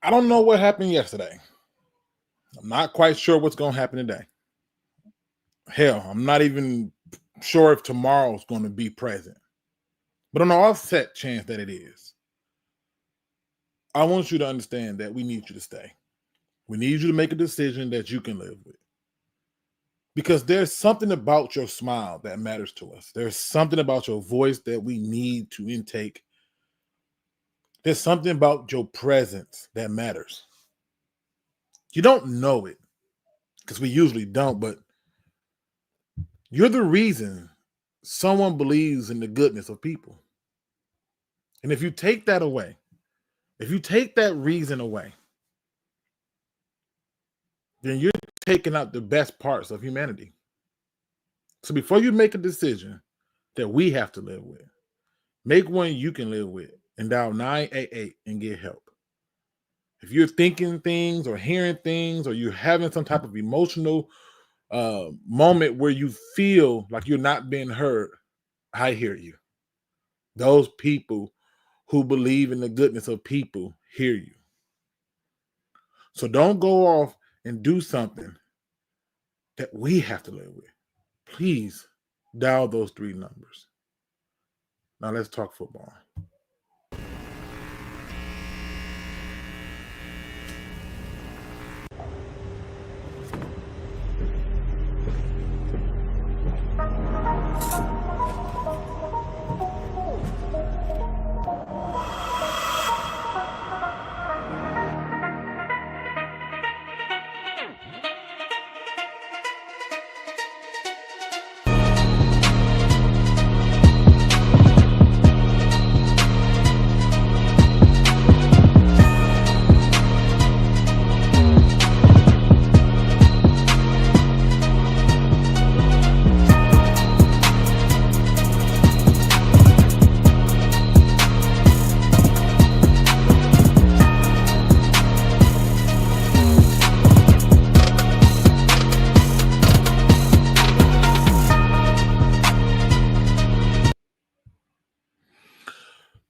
I don't know what happened yesterday. I'm not quite sure what's going to happen today. Hell, I'm not even sure if tomorrow's going to be present. But on the offset chance that it is, I want you to understand that we need you to stay. We need you to make a decision that you can live with. Because there's something about your smile that matters to us. There's something about your voice that we need to intake. There's something about your presence that matters. You don't know it, because we usually don't, but you're the reason someone believes in the goodness of people. And if you take that away, if you take that reason away, then you're taking out the best parts of humanity. So before you make a decision that we have to live with, make one you can live with and dial 988 and get help. If you're thinking things or hearing things, or you're having some type of emotional moment where you feel like you're not being heard, I hear you. Those people who believe in the goodness of people hear you. So don't go off and do something that we have to live with. Please dial those 3 numbers. Now let's talk football.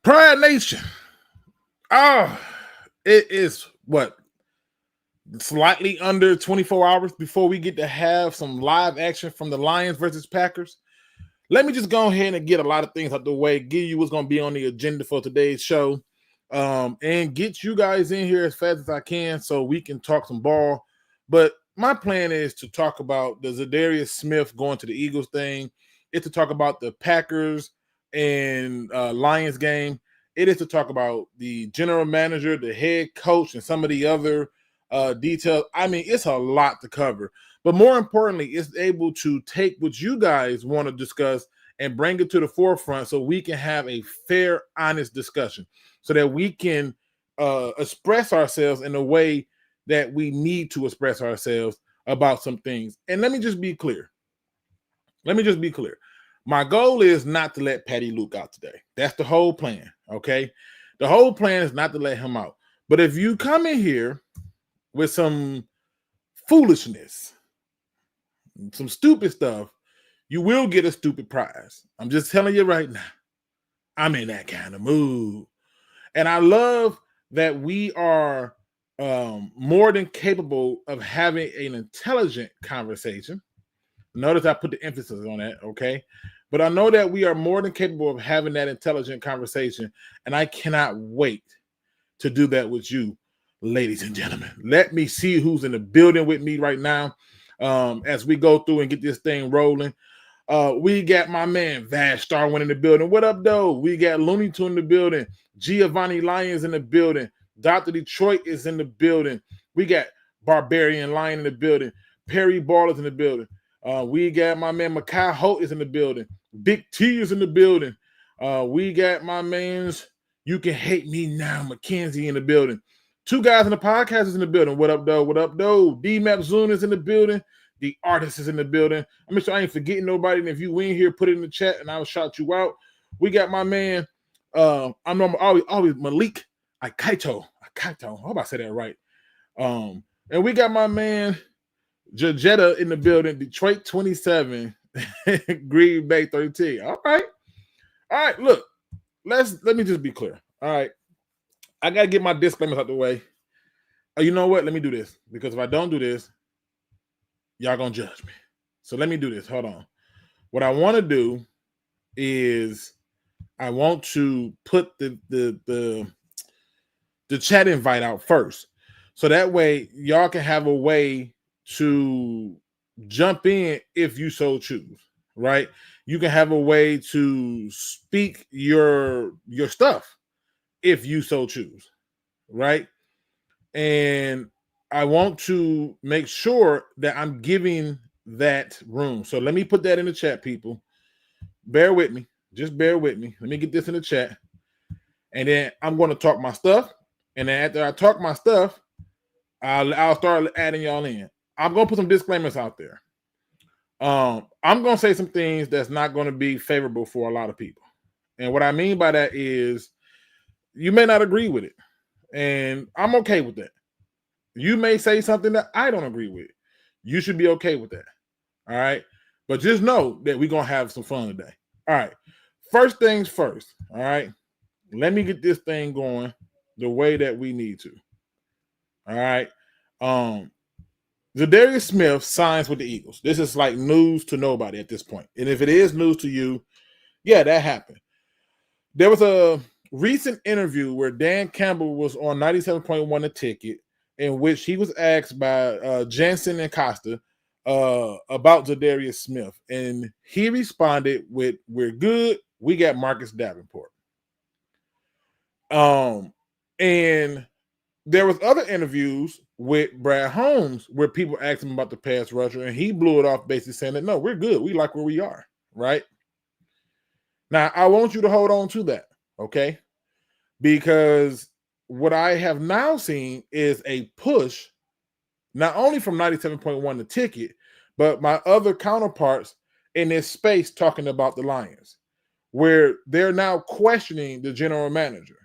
Pride Nation. It is what? Slightly under 24 hours before we get to have some live action from the Lions versus Packers. Let me just go ahead and get a lot of things out the way, give you what's going to be on the agenda for today's show, and get you guys in here as fast as I can so we can talk some ball. But my plan is to talk about the Zadarius Smith going to the Eagles thing. It's to talk about the Packers and Lions game. It is to talk about the general manager, the head coach, and some of the other details. I mean, it's a lot to cover. But more importantly, it's able to take what you guys want to discuss and bring it to the forefront so we can have a fair, honest discussion so that we can express ourselves in a way that we need to express ourselves about some things. And let me just be clear. My goal is not to let Patty Luke out today. That's the whole plan, okay? The whole plan is not to let him out. But if you come in here with some foolishness, some stupid stuff, you will get a stupid prize. I'm just telling you right now. I'm in that kind of mood. And I love that we are more than capable of having an intelligent conversation. Notice I put the emphasis on that, okay? But I know that we are more than capable of having that intelligent conversation, and I cannot wait to do that with you, ladies and gentlemen. Let me see who's in the building with me right now as we go through and get this thing rolling. We got my man Vash Starwin in the building. What up, though? We got Looney Tune in the building. Giovanni Lyons in the building. Dr. Detroit is in the building. We got Barbarian Lion in the building. Perry Ball is in the building. We got my man Makai Holt is in the building. Big T is in the building. We got my man's You Can Hate Me Now, Mackenzie in the building. 2 guys in the podcast is in the building. What up, though? What up, though? D-Map Zoon is in the building. The artist is in the building. I'm sure I ain't forgetting nobody. And if you in here, put it in the chat and I'll shout you out. We got my man, I'm always Malik Akaito. I hope I said that right. And we got my man Jajetta in the building, Detroit 27, Green Bay 13. All right. Look, let me just be clear. All right, I gotta get my disclaimers out the way. you know what? Let me do this, because if I don't do this, y'all gonna judge me. So let me do this. Hold on. What I want to do is I want to put the chat invite out first, so that way y'all can have a way to jump in if you so choose. Right? You can have a way to speak your stuff if you so choose. Right? And I want to make sure that I'm giving that room. So let me put that in the chat, people. Bear with me. Just bear with me. Let me get this in the chat. And then I'm going to talk my stuff. And then after I talk my stuff, I'll start adding y'all in. I'm going to put some disclaimers out there. I'm going to say some things that's not going to be favorable for a lot of people. And what I mean by that is you may not agree with it. And I'm okay with that. You may say something that I don't agree with. You should be okay with that. All right? But just know that we're going to have some fun today. All right. First things first. All right. Let me get this thing going the way that we need to. All right. Zadarius Smith signs with the Eagles. This is like news to nobody at this point. And if it is news to you, yeah, that happened. There was a recent interview where Dan Campbell was on 97.1 The Ticket, in which he was asked by Jensen and Costa about Zadarius Smith. And he responded with, "We're good. We got Marcus Davenport." And there was other interviews with Brad Holmes where people asked him about the pass rusher, and he blew it off basically saying that, no, we're good. We like where we are, right? Now, I want you to hold on to that, okay? Because what I have now seen is a push, not only from 97.1 The Ticket, but my other counterparts in this space talking about the Lions, where they're now questioning the general manager.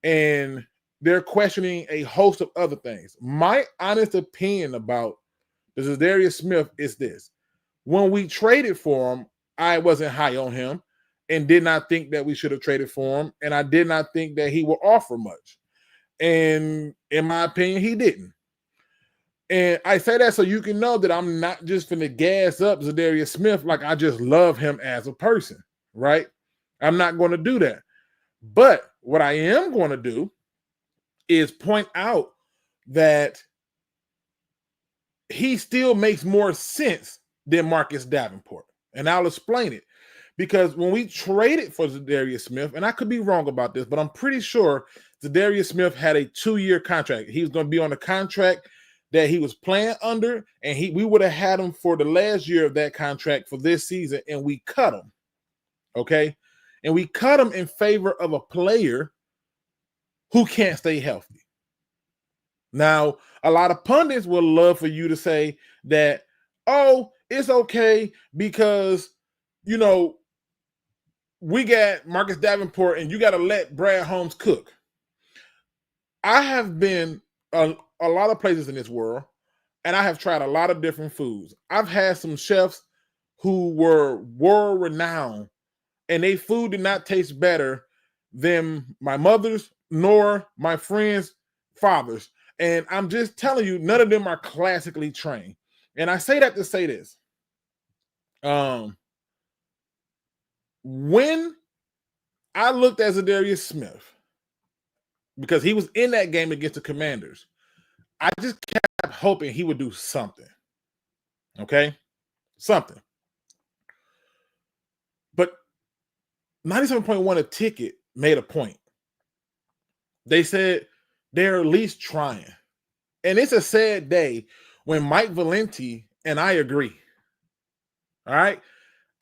And they're questioning a host of other things. My honest opinion about the Zadarius Smith is this. When we traded for him, I wasn't high on him and did not think that we should have traded for him. And I did not think that he would offer much. And in my opinion, he didn't. And I say that so you can know that I'm not just finna gas up Zadarius Smith like I just love him as a person, right? I'm not going to do that. But what I am going to do is point out that he still makes more sense than Marcus Davenport. And I'll explain it. Because when we traded for Zadarius Smith, and I could be wrong about this, but I'm pretty sure Zadarius Smith had a 2-year contract. He was going to be on a contract that he was playing under, and we would have had him for the last year of that contract for this season, and we cut him. Okay? And we cut him in favor of a player who can't stay healthy. Now, a lot of pundits would love for you to say that, oh, it's okay because, you know, we got Marcus Davenport and you got to let Brad Holmes cook. I have been a lot of places in this world, and I have tried a lot of different foods. I've had some chefs who were world-renowned, and their food did not taste better than my mother's nor my friends' fathers. And I'm just telling you, none of them are classically trained. And I say that to say this. When I looked at Zadarius Smith, because he was in that game against the Commanders, I just kept hoping he would do something. Okay? Something. But 97.1 A Ticket made a point. They said they're at least trying. And it's a sad day when Mike Valenti and I agree. All right?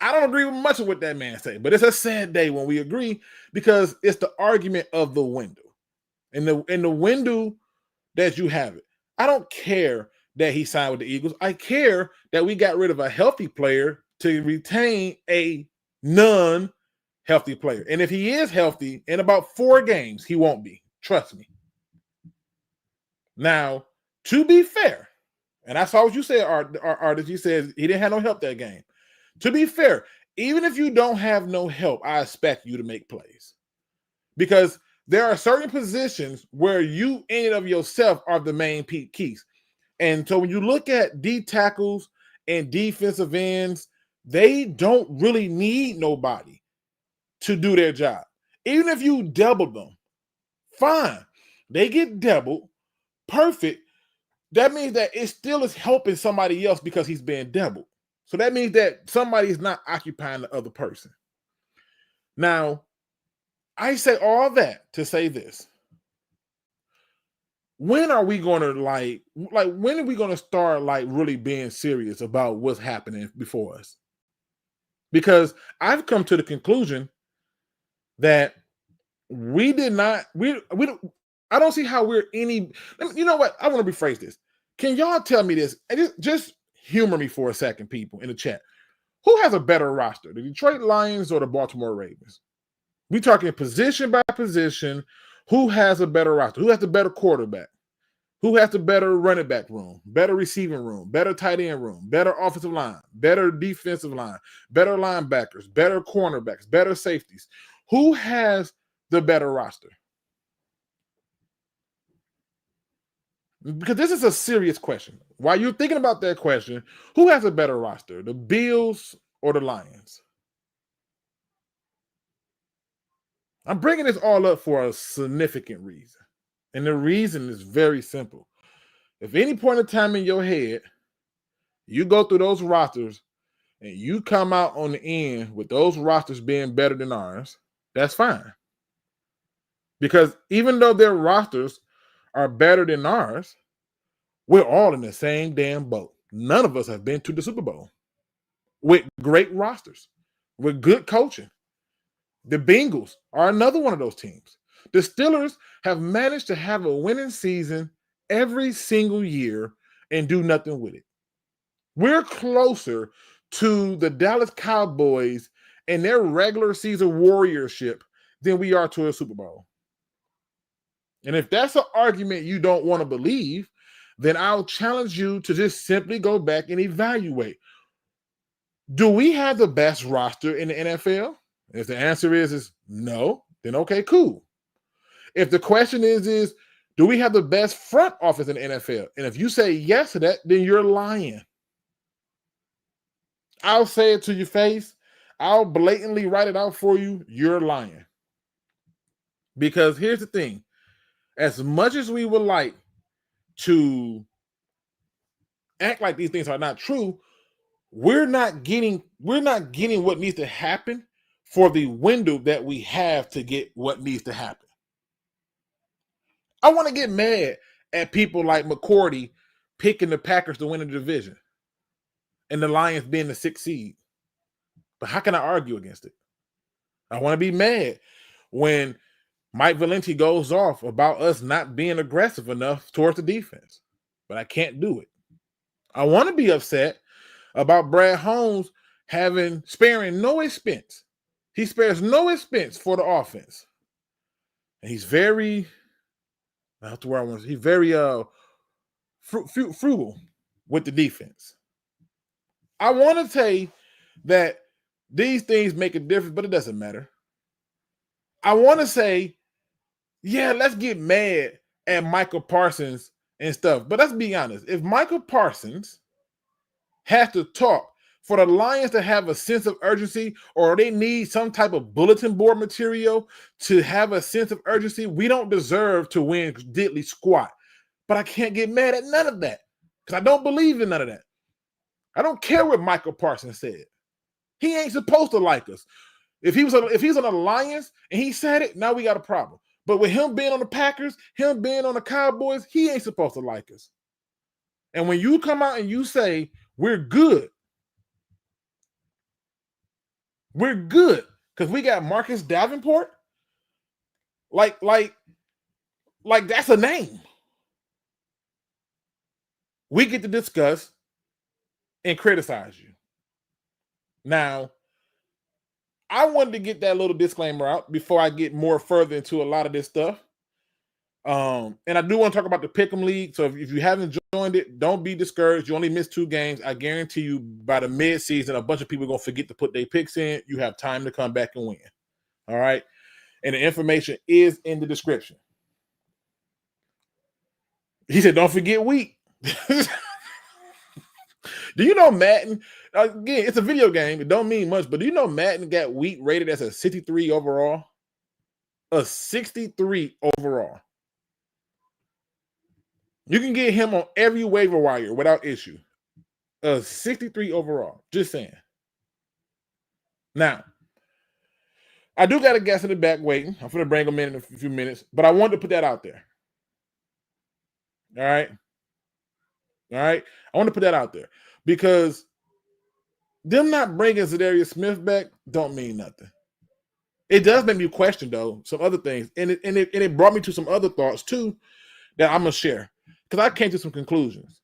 I don't agree with much of what that man said, but it's a sad day when we agree because it's the argument of the window. In the window that you have it. I don't care that he signed with the Eagles. I care that we got rid of a healthy player to retain a non-healthy player. And if he is healthy, in about 4 games, he won't be. Trust me. Now, to be fair, and I saw what you said, Artist. You said he didn't have no help that game. To be fair, even if you don't have no help, I expect you to make plays. Because there are certain positions where you in and of yourself are the main keys. And so when you look at D tackles and defensive ends, they don't really need nobody to do their job. Even if you double them, fine. They get doubled, perfect. That means that it still is helping somebody else because he's being doubled. So that means that somebody is not occupying the other person. Now, I say all that to say this. When are we going to when are we going to start really being serious about what's happening before us? Because I've come to the conclusion that we did not, I don't see how we're any, you know what? I want to rephrase this. Can y'all tell me this? And just humor me for a second, people in the chat. Who has a better roster, the Detroit Lions or the Baltimore Ravens? We talking position by position. Who has a better roster? Who has the better quarterback? Who has the better running back room, better receiving room, better tight end room, better offensive line, better defensive line, better linebackers, better cornerbacks, better safeties? Who has the better roster? Because this is a serious question. While you're thinking about that question, who has a better roster, the Bills or the Lions? I'm bringing this all up for a significant reason. And the reason is very simple. If any point of time in your head, you go through those rosters and you come out on the end with those rosters being better than ours, that's fine. Because even though their rosters are better than ours, we're all in the same damn boat. None of us have been to the Super Bowl with great rosters, with good coaching. The Bengals are another one of those teams. The Steelers have managed to have a winning season every single year and do nothing with it. We're closer to the Dallas Cowboys and their regular season warriorship than we are to a Super Bowl. And if that's an argument you don't want to believe, then I'll challenge you to just simply go back and evaluate. Do we have the best roster in the NFL? If the answer is no, then okay, cool. If the question is do we have the best front office in the NFL? And if you say yes to that, then you're lying. I'll say it to your face. I'll blatantly write it out for you. You're lying. Because here's the thing. As much as we would like to act like these things are not true, we're not getting what needs to happen for the window that we have to get what needs to happen. I want to get mad at people like McCourty picking the Packers to win the division and the Lions being the 6th seed. But how can I argue against it? I want to be mad when Mike Valenti goes off about us not being aggressive enough towards the defense. But I can't do it. I want to be upset about Brad Holmes sparing no expense. He spares no expense for the offense. And he's very, frugal with the defense. I want to say that these things make a difference, but it doesn't matter. I want to say, yeah, let's get mad at Michael Parsons and stuff. But let's be honest. If Michael Parsons has to talk for the Lions to have a sense of urgency, or they need some type of bulletin board material to have a sense of urgency, we don't deserve to win diddly squat. But I can't get mad at none of that because I don't believe in none of that. I don't care what Michael Parsons said. He ain't supposed to like us. If he's on the Lions and he said it, now we got a problem. But with him being on the Packers, him being on the Cowboys, he ain't supposed to like us. And when you come out and you say, we're good because we got Marcus Davenport, like that's a name. We get to discuss and criticize you. Now, I wanted to get that little disclaimer out before I get more further into a lot of this stuff. And I do want to talk about the Pick'em League. So if you haven't joined it, don't be discouraged. You only missed 2 games. I guarantee you by the mid-season, a bunch of people are going to forget to put their picks in. You have time to come back and win. All right? and the information is in the description. He said, don't forget wheat. Do you know Madden? Again, it's a video game. It don't mean much, but do you know Madden got wheat rated as a 63 overall? A 63 overall. You can get him on every waiver wire without issue. A 63 overall. Just saying. Now, I do got a guest in the back waiting. I'm going to bring him in a few minutes, but I wanted to put that out there. All right. I want to put that out there because them not bringing Zadarius Smith back don't mean nothing. It does make me question, though, some other things. And it brought me to some other thoughts, too, that I'm going to share because I came to some conclusions.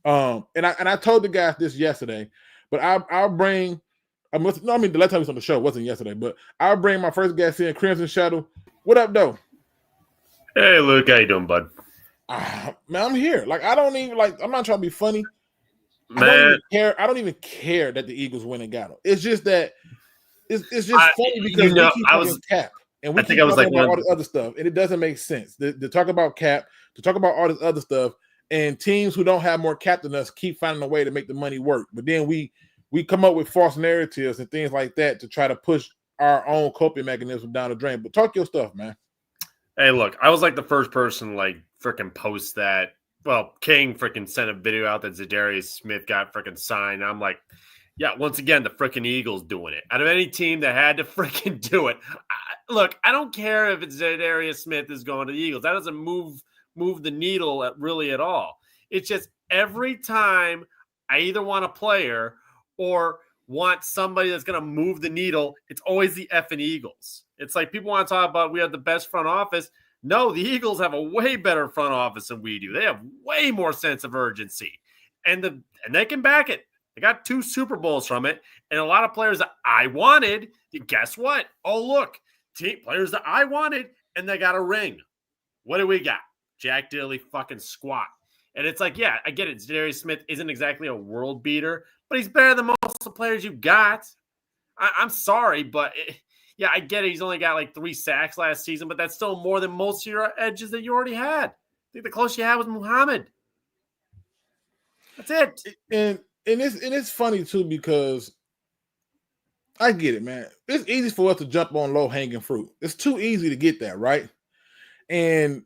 And I told the guys this yesterday, but I'll bring – the last time he was on the show wasn't yesterday, but I'll bring my first guest in, Crimson Shadow. What up, though? Hey, Luke. How you doing, bud? Man, I'm here. Like, I don't even – I'm not trying to be funny. Man. I don't even care that the Eagles went and got him. It's just that it's just funny because we keep talking Cap. And we keep talking about all the other stuff. And it doesn't make sense. To talk about Cap, to talk about all this other stuff, and teams who don't have more cap than us keep finding a way to make the money work. But then we come up with false narratives and things like that to try to push our own coping mechanism down the drain. But talk your stuff, man. Hey, look, I was like the first person like freaking post that. Well, King freaking sent a video out that Zadarius Smith got freaking signed. I'm like, yeah, once again, the freaking Eagles doing it. Out of any team that had to freaking do it. Look, I don't care if it's Zadarius Smith is going to the Eagles. That doesn't move the needle really at all. It's just every time I either want a player or want somebody that's going to move the needle, it's always the effing Eagles. It's like people want to talk about we have the best front office. No, the Eagles have a way better front office than we do. They have way more sense of urgency, and they can back it. They got 2 Super Bowls from it, and a lot of players that I wanted. Guess what? Oh, look, players that I wanted, and they got a ring. What do we got? Jack Diddley fucking squat. And it's like, yeah, I get it. Zadarius Smith isn't exactly a world beater, but he's better than most of the players you got. I'm sorry, but yeah, I get it. He's only got like 3 sacks last season, but that's still more than most of your edges that you already had. I think the closest you had was Muhammad. That's it. And it's funny too because I get it, man. It's easy for us to jump on low-hanging fruit. It's too easy to get that, right? And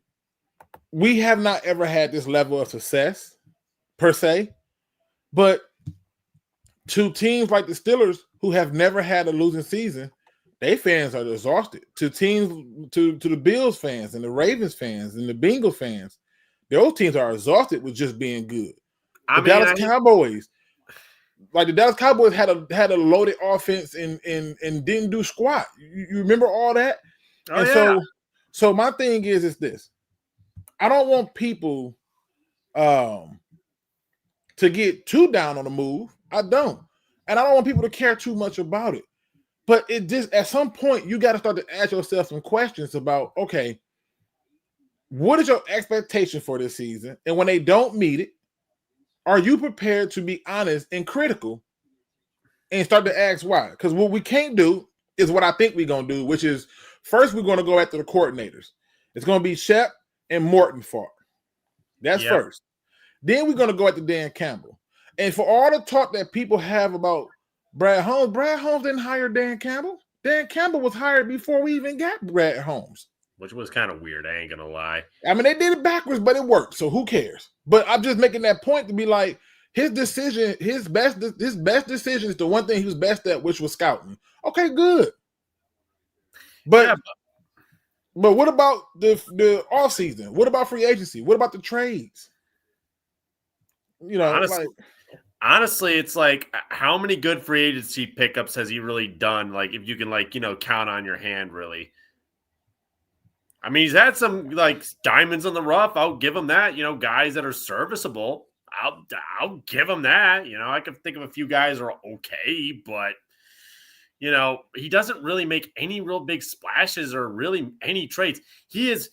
we have not ever had this level of success per se, but to teams like the Steelers who have never had a losing season, they fans are exhausted. To teams, to the Bills fans and the Ravens fans and the Bengals fans, those teams are exhausted with just being good. The Dallas Cowboys had a loaded offense and didn't do squat. You remember all that? Oh, and yeah. So my thing is this. I don't want people to get too down on the move. I don't. And I don't want people to care too much about it. But it just at some point you got to start to ask yourself some questions about, okay, what is your expectation for this season? And when they don't meet it, are you prepared to be honest and critical and start to ask why? Because what we can't do is what I think we're going to do, which is first we're going to go after the coordinators. It's going to be Shep and Morton fought. That's first. Then we're going to go at the Dan Campbell. And for all the talk that people have about Brad Holmes didn't hire Dan Campbell. Dan Campbell was hired before we even got Brad Holmes. Which was kind of weird, I ain't going to lie. I mean, they did it backwards, but it worked, so who cares? But I'm just making that point to be like, his best decision is the one thing he was best at, which was scouting. Okay, good. But what about the offseason? What about free agency? What about the trades? You know, honestly, it's like, how many good free agency pickups has he really done? Like, if you can, count on your hand, really. I mean, he's had some, diamonds in the rough. I'll give him that. Guys that are serviceable. I'll give him that. I can think of a few guys that are okay, but, he doesn't really make any real big splashes or really any trades. He is,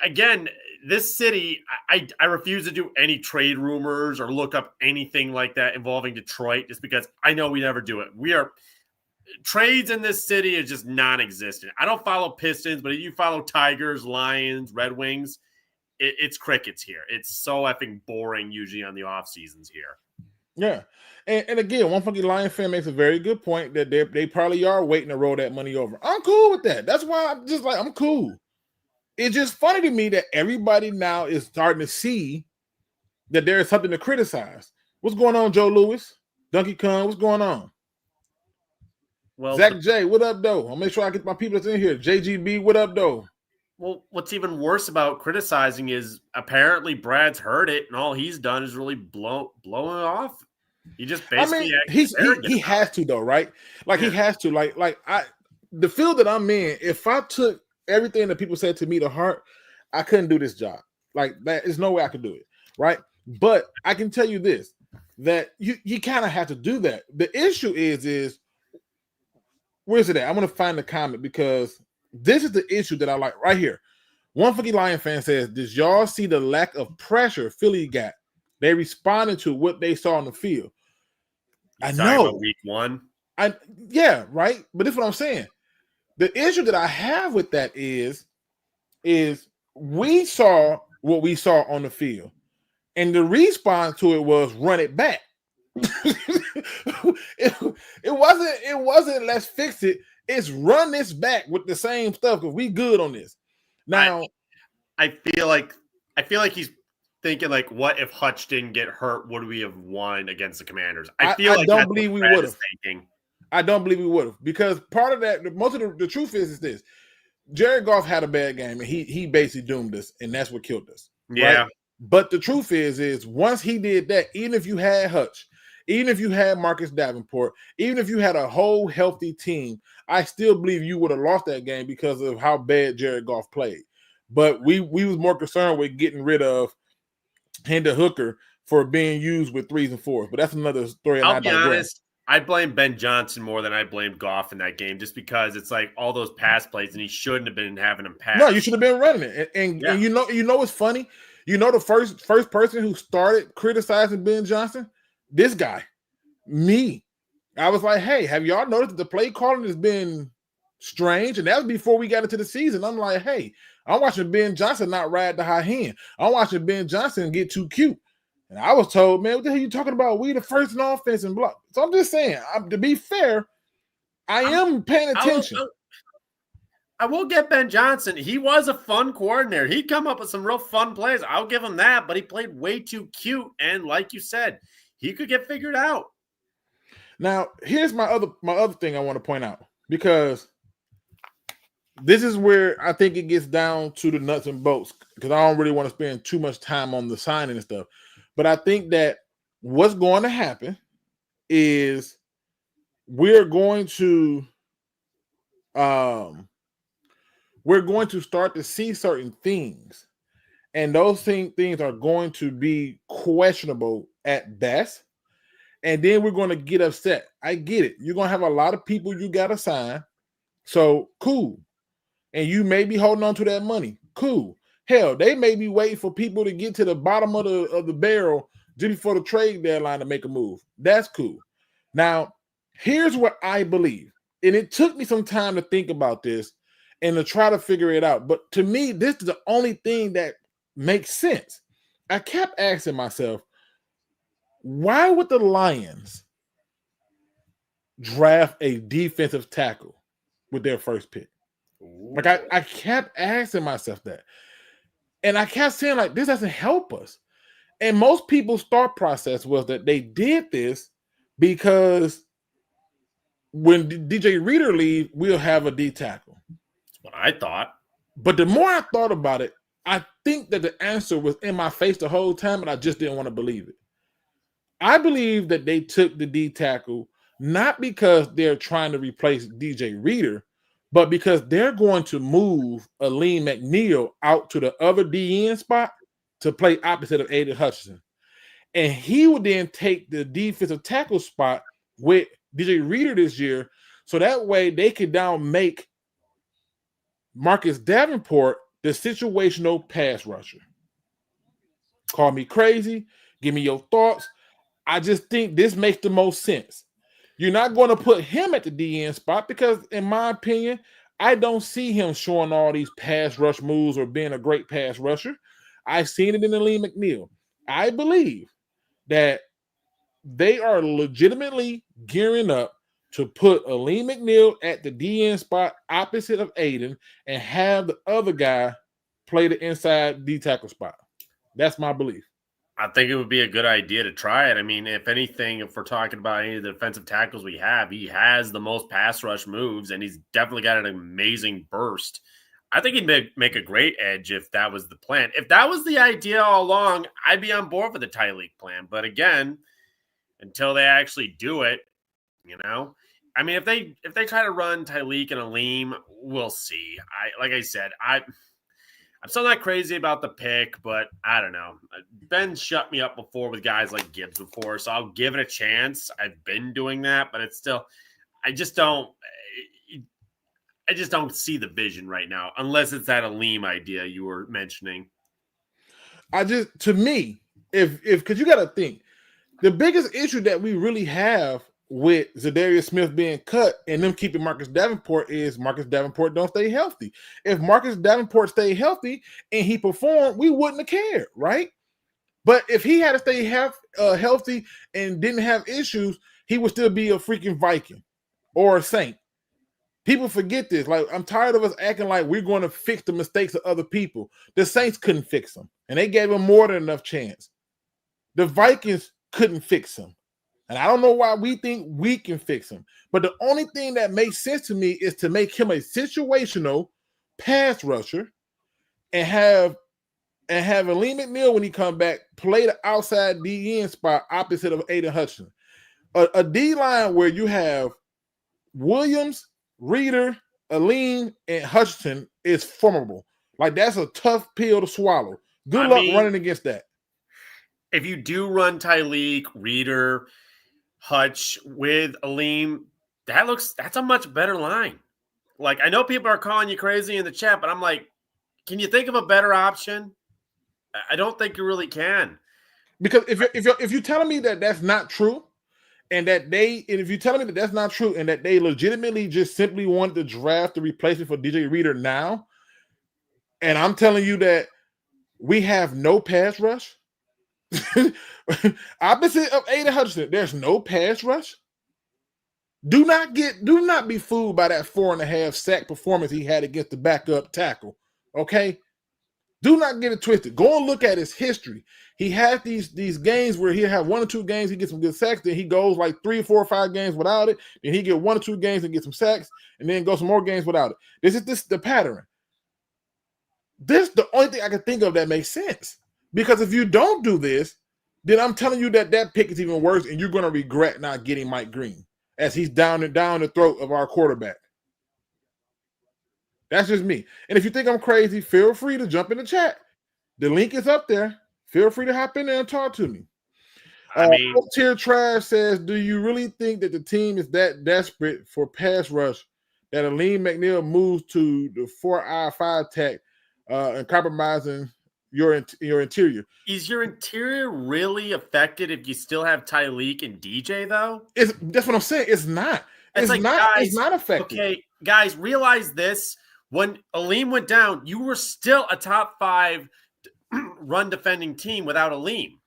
again, this city, I refuse to do any trade rumors or look up anything like that involving Detroit just because I know we never do it. trades in this city is just non-existent. I don't follow Pistons, but if you follow Tigers, Lions, Red Wings, it's crickets here. It's so effing boring usually on the off seasons here. Yeah. And again, one fucking Lion fan makes a very good point that they probably are waiting to roll that money over. I'm cool with that. That's why I'm just like, I'm cool. It's just funny to me that everybody now is starting to see that there is something to criticize. What's going on, Joe Lewis? Donkey Kong, what's going on? Well, Zach J, what up, though? I'll make sure I get my people that's in here. JGB, what up, though? Well, what's even worse about criticizing is apparently Brad's heard it, and all he's done is really blowing it off. He just basically he has to, though, right? Like, he has to. The field that I'm in, if I took everything that people said to me to heart, I couldn't do this job. Like, there's no way I could do it, right? But I can tell you this, that you kind of have to do that. The issue is where's it at? I'm going to find the comment because this is the issue that I like right here. One fucking Lion fan says, "Did y'all see the lack of pressure Philly got? They responded to what they saw on the field." I know. Week 1. Yeah, right. But this is what I'm saying. The issue that I have with that is we saw what we saw on the field, and the response to it was run it back. it wasn't let's fix it. It's run this back with the same stuff because we good on this. Now, I feel like he's thinking like, what if Hutch didn't get hurt? Would we have won against the Commanders? I don't believe we would have. I don't believe we would have because part of that, most of the truth is this: Jared Goff had a bad game and he basically doomed us, and that's what killed us. Yeah. Right? But the truth is once he did that, even if you had Hutch, even if you had Marcus Davenport, even if you had a whole healthy team, I still believe you would have lost that game because of how bad Jared Goff played. But we was more concerned with getting rid of Hendon Hooker for being used with 3s and 4s. But that's another story. I'll be honest. I blame Ben Johnson more than I blamed Goff in that game, just because it's like all those pass plays, and he shouldn't have been having them pass. No, you should have been running it. And you know what's funny? You know the first person who started criticizing Ben Johnson? This guy, me. I was like, hey, have y'all noticed that the play calling has been strange? And that was before we got into the season. I'm like, hey, I'm watching Ben Johnson not ride the high hand. I'm watching Ben Johnson get too cute. And I was told, man, what the hell are you talking about? We the first in offense and block. So I'm just saying, to be fair, I am paying attention. I will get Ben Johnson. He was a fun coordinator. He'd come up with some real fun plays. I'll give him that, but he played way too cute. And like you said, he could get figured out. Now, here's my other thing I want to point out, because this is where I think it gets down to the nuts and bolts, because I don't really want to spend too much time on the signing and stuff. But I think that what's going to happen is we're going to start to see certain things, and those things are going to be questionable at best. And then we're going to get upset. I get it. You're going to have a lot of people you got to sign. So, cool. And you may be holding on to that money. Cool. Hell, they may be waiting for people to get to the bottom of the barrel just before the trade deadline to make a move. That's cool. Now, here's what I believe. And it took me some time to think about this and to try to figure it out. But to me, this is the only thing that makes sense. I kept asking myself, why would the Lions draft a defensive tackle with their first pick? Like, I kept asking myself that. And I kept saying, like, this doesn't help us. And most people's thought process was that they did this because when DJ Reader leaves, we'll have a D tackle. That's what I thought. But the more I thought about it, I think that the answer was in my face the whole time, and I just didn't want to believe it. I believe that they took the D tackle not because they're trying to replace DJ Reader, but because they're going to move Aleem McNeil out to the other DN spot to play opposite of Aiden Hutchinson. And he would then take the defensive tackle spot with DJ Reader this year, so that way they could now make Marcus Davenport the situational pass rusher. Call me crazy. Give me your thoughts. I just think this makes the most sense. You're not going to put him at the DN spot because, in my opinion, I don't see him showing all these pass rush moves or being a great pass rusher. I've seen it in Aleem McNeil. I believe that they are legitimately gearing up to put Aleem McNeil at the DN spot opposite of Aiden and have the other guy play the inside D tackle spot. That's my belief. I think it would be a good idea to try it. I mean, if anything, if we're talking about any of the defensive tackles we have, he has the most pass rush moves, and he's definitely got an amazing burst. I think he'd make a great edge if that was the plan. If that was the idea all along, I'd be on board with the Tyleek plan. But again, until they actually do it, I mean, if they try to run Tyleek and Aleem, we'll see. Like I said, I'm still not crazy about the pick, but I don't know. Ben shut me up before with guys like Gibbs before, so I'll give it a chance. I've been doing that, but it's still, I just don't see the vision right now, unless it's that Aleem idea you were mentioning. To me, because you got to think, the biggest issue that we really have with Zadarius Smith being cut and them keeping Marcus Davenport is Marcus Davenport don't stay healthy. If Marcus Davenport stayed healthy and he performed, we wouldn't have cared, right? But if he had to stay healthy and didn't have issues, he would still be a freaking Viking or a Saint. People forget this. Like, I'm tired of us acting like we're going to fix the mistakes of other people. The Saints couldn't fix them, and they gave him more than enough chance. The Vikings couldn't fix him. And I don't know why we think we can fix him. But the only thing that makes sense to me is to make him a situational pass rusher and have Aleem McNeil, when he come back, play the outside DN spot opposite of Aiden Hutchinson. A D-line where you have Williams, Reeder, Aleem, and Hutchinson is formidable. Like, that's a tough pill to swallow. Good luck running against that. If you do run Tyleek, Reeder, Hutch with Aleem, that's a much better line. Like, I know people are calling you crazy in the chat, but I'm like, can you think of a better option? I don't think you really can. Because if you're telling me that that's not true, and if you're telling me that that's not true, and that they legitimately just simply wanted to draft the replacement for DJ Reeder now, and I'm telling you that we have no pass rush, opposite of Aiden Hutchinson, there's no pass rush. Do not be fooled by that 4.5 sack performance he had against the backup tackle. Okay, do not get it twisted. Go and look at his history. He had these games where he'll have 1 or 2 games, he gets some good sacks, then he goes like 3, 4, or 5 games without it, then he get 1 or 2 games and get some sacks, and then go some more games without it. This is the pattern. This is the only thing I can think of that makes sense. Because if you don't do this, then I'm telling you that pick is even worse, and you're going to regret not getting Mike Green as he's down the throat of our quarterback. That's just me. And if you think I'm crazy, feel free to jump in the chat. The link is up there. Feel free to hop in there and talk to me. Tier Trash says, do you really think that the team is that desperate for pass rush that Aleem McNeil moves to the 4-5 tech and compromising your interior? Is your interior really affected if you still have Tyleek and DJ, though? That's what I'm saying. It's not. It's not affected. Okay, guys, realize this. When Aleem went down, you were still a top 5 run defending team without Aleem.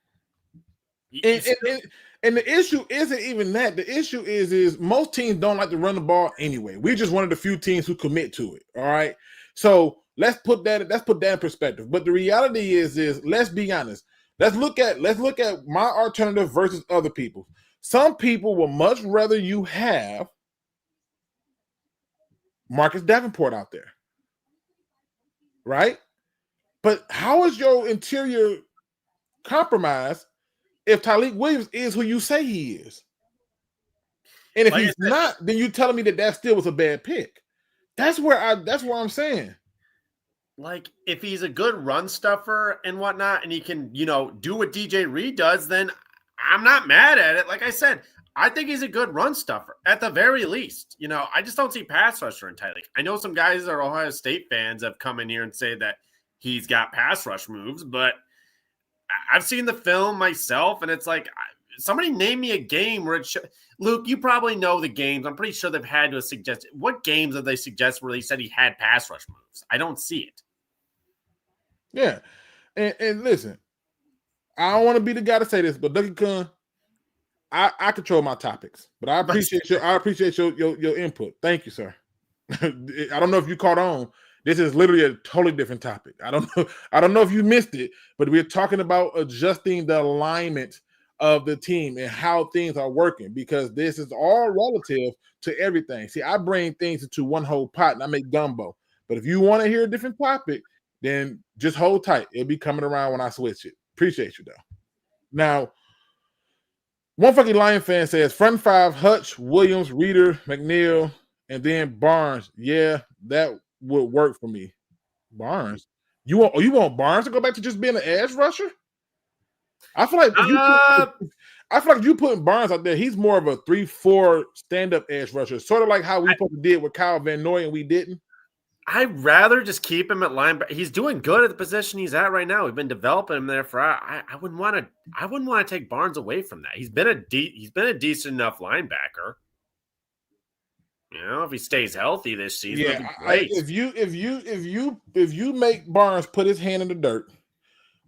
And the issue isn't even that. The issue is most teams don't like to run the ball anyway. We're just one of the few teams who commit to it. All right. So let's put that in perspective. But the reality is let's be honest. Let's look at my alternative versus other people. Some people will much rather you have Marcus Davenport out there. Right? But how is your interior compromised if Tyleek Williams is who you say he is? And if he's not, then you telling me that still was a bad pick. That's what I'm saying. Like, if he's a good run stuffer and whatnot, and he can, do what DJ Reed does, then I'm not mad at it. Like I said, I think he's a good run stuffer at the very least. I just don't see pass rusher in Tyleek. I know some guys that are Ohio State fans have come in here and say that he's got pass rush moves, but I've seen the film myself, and it's like somebody name me a game where Luke, you probably know the games. I'm pretty sure they've had to suggest. What games have they suggested where they said he had pass rush moves? I don't see it. Yeah. And listen, I don't want to be the guy to say this, but Ducky Kun, I control my topics, but I appreciate your input. Thank you, sir. I don't know if you caught on. This is literally a totally different topic. I don't know if you missed it, but we're talking about adjusting the alignment of the team and how things are working, because this is all relative to everything. See, I bring things into one whole pot and I make gumbo. But if you want to hear a different topic, then just hold tight. It'll be coming around when I switch it. Appreciate you, though. Now, one fucking Lion fan says, front five, Hutch, Williams, Reeder, McNeil, and then Barnes. Yeah, that would work for me. Barnes? You want Barnes to go back to just being an edge rusher? I feel like if you putting Barnes out there, he's more of a 3-4 stand-up edge rusher, sort of like how we did with Kyle Van Noy and we didn't. I'd rather just keep him at linebacker. He's doing good at the position he's at right now. We've been developing him there for. I wouldn't want to take Barnes away from that. He's been a decent enough linebacker. You know, if he stays healthy this season, it'll be great. If you make Barnes put his hand in the dirt,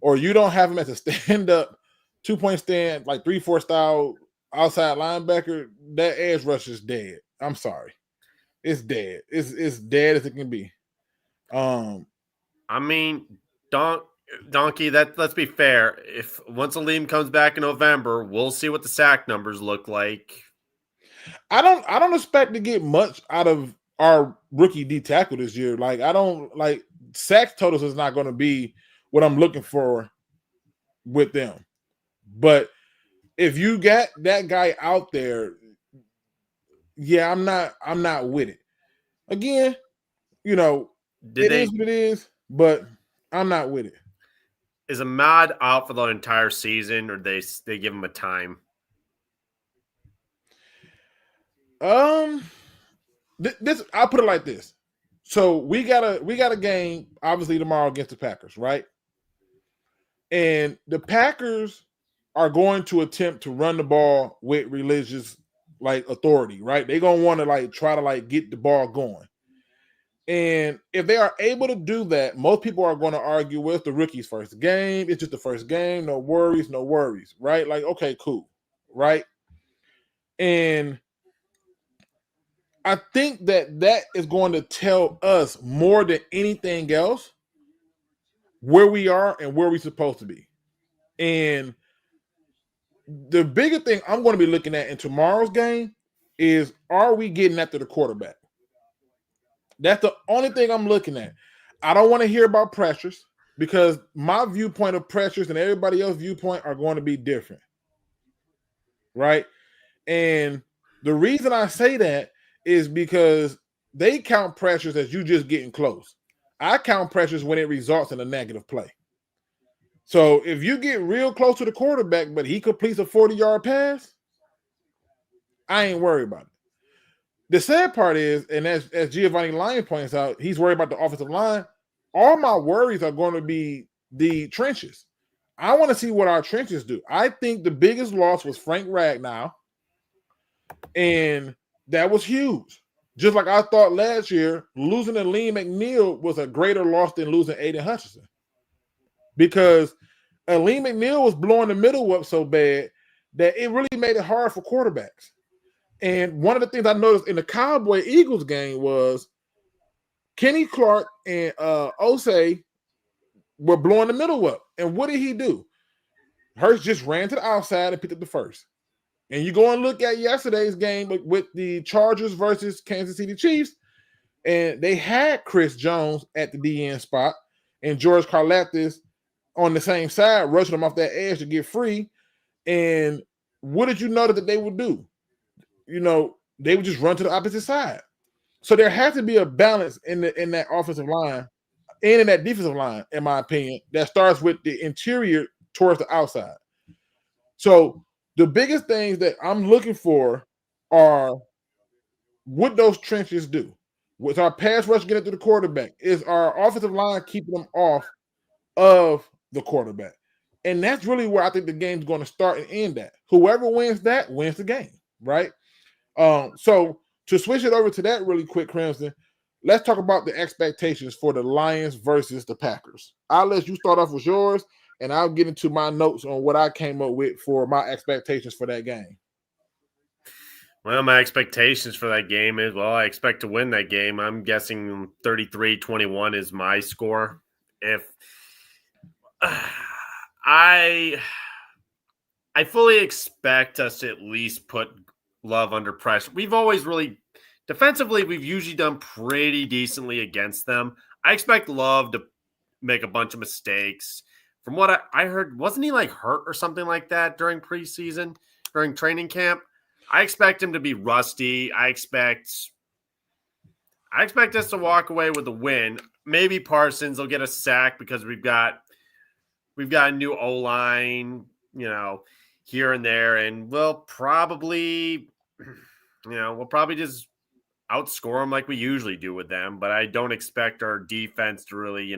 or you don't have him as a stand-up 2-point stand, like 3-4 style outside linebacker, that edge rush is dead. I'm sorry. It's dead. It's dead as it can be. I mean, Donkey, let's be fair. If once Aleem comes back in November, we'll see what the sack numbers look like. I don't expect to get much out of our rookie D tackle this year. Like, I don't like sacks totals is not going to be what I'm looking for with them. But if you got that guy out there, yeah, I'm not with it. Again, you know, is what it is, but I'm not with it. Is Ahmad out for the entire season, or they give him a time? This I'll put it like this. So we got a game obviously tomorrow against the Packers, right? And the Packers are going to attempt to run the ball with religious authority, right? They're gonna want to try to get the ball going. And if they are able to do that, most people are going to argue, well, it's the rookie's first game. It's just the first game. No worries, right? Okay, cool, right? And I think that is going to tell us more than anything else where we are and where we're supposed to be. And the bigger thing I'm going to be looking at in tomorrow's game is, are we getting after the quarterback? That's the only thing I'm looking at. I don't want to hear about pressures, because my viewpoint of pressures and everybody else's viewpoint are going to be different, right? And the reason I say that is because they count pressures as you just getting close. I count pressures when it results in a negative play. So if you get real close to the quarterback, but he completes a 40-yard pass, I ain't worried about it. The sad part is, and as Giovanni Lyon points out, he's worried about the offensive line. All my worries are going to be the trenches. I want to see what our trenches do. I think the biggest loss was Frank Ragnow, and that was huge. Just like I thought last year, losing Aleem McNeil was a greater loss than losing Aiden Hutchinson, because Aleem McNeil was blowing the middle up so bad that it really made it hard for quarterbacks. And one of the things I noticed in the Cowboy-Eagles game was Kenny Clark and Osei were blowing the middle up. And what did he do? Hurts just ran to the outside and picked up the first. And you go and look at yesterday's game with the Chargers versus Kansas City Chiefs, and they had Chris Jones at the DN spot and George Karlaftis on the same side, rushing them off that edge to get free. And what did you notice that they would do? You know, they would just run to the opposite side. So there has to be a balance in that offensive line and in that defensive line, in my opinion, that starts with the interior towards the outside. So the biggest things that I'm looking for are what those trenches do. With our pass rush getting to the quarterback, is our offensive line keeping them off of the quarterback? And that's really where I think the game's going to start and end at. Whoever wins that wins the game, right? So to switch it over to that really quick, Crimson, let's talk about the expectations for the Lions versus the Packers. I'll let you start off with yours, and I'll get into my notes on what I came up with for my expectations for that game. Well, my expectations for that game is, I expect to win that game. I'm guessing 33-21 is my score. If I fully expect us to at least put Love under pressure. We've always really, defensively, we've usually done pretty decently against them. I expect Love to make a bunch of mistakes. From what I heard, wasn't he like hurt or something like that during preseason, during training camp? I expect him to be rusty. I expect us to walk away with a win. Maybe Parsons will get a sack because we've got a new O-line, here and there, and we'll probably just outscore them like we usually do with them. But I don't expect our defense to really,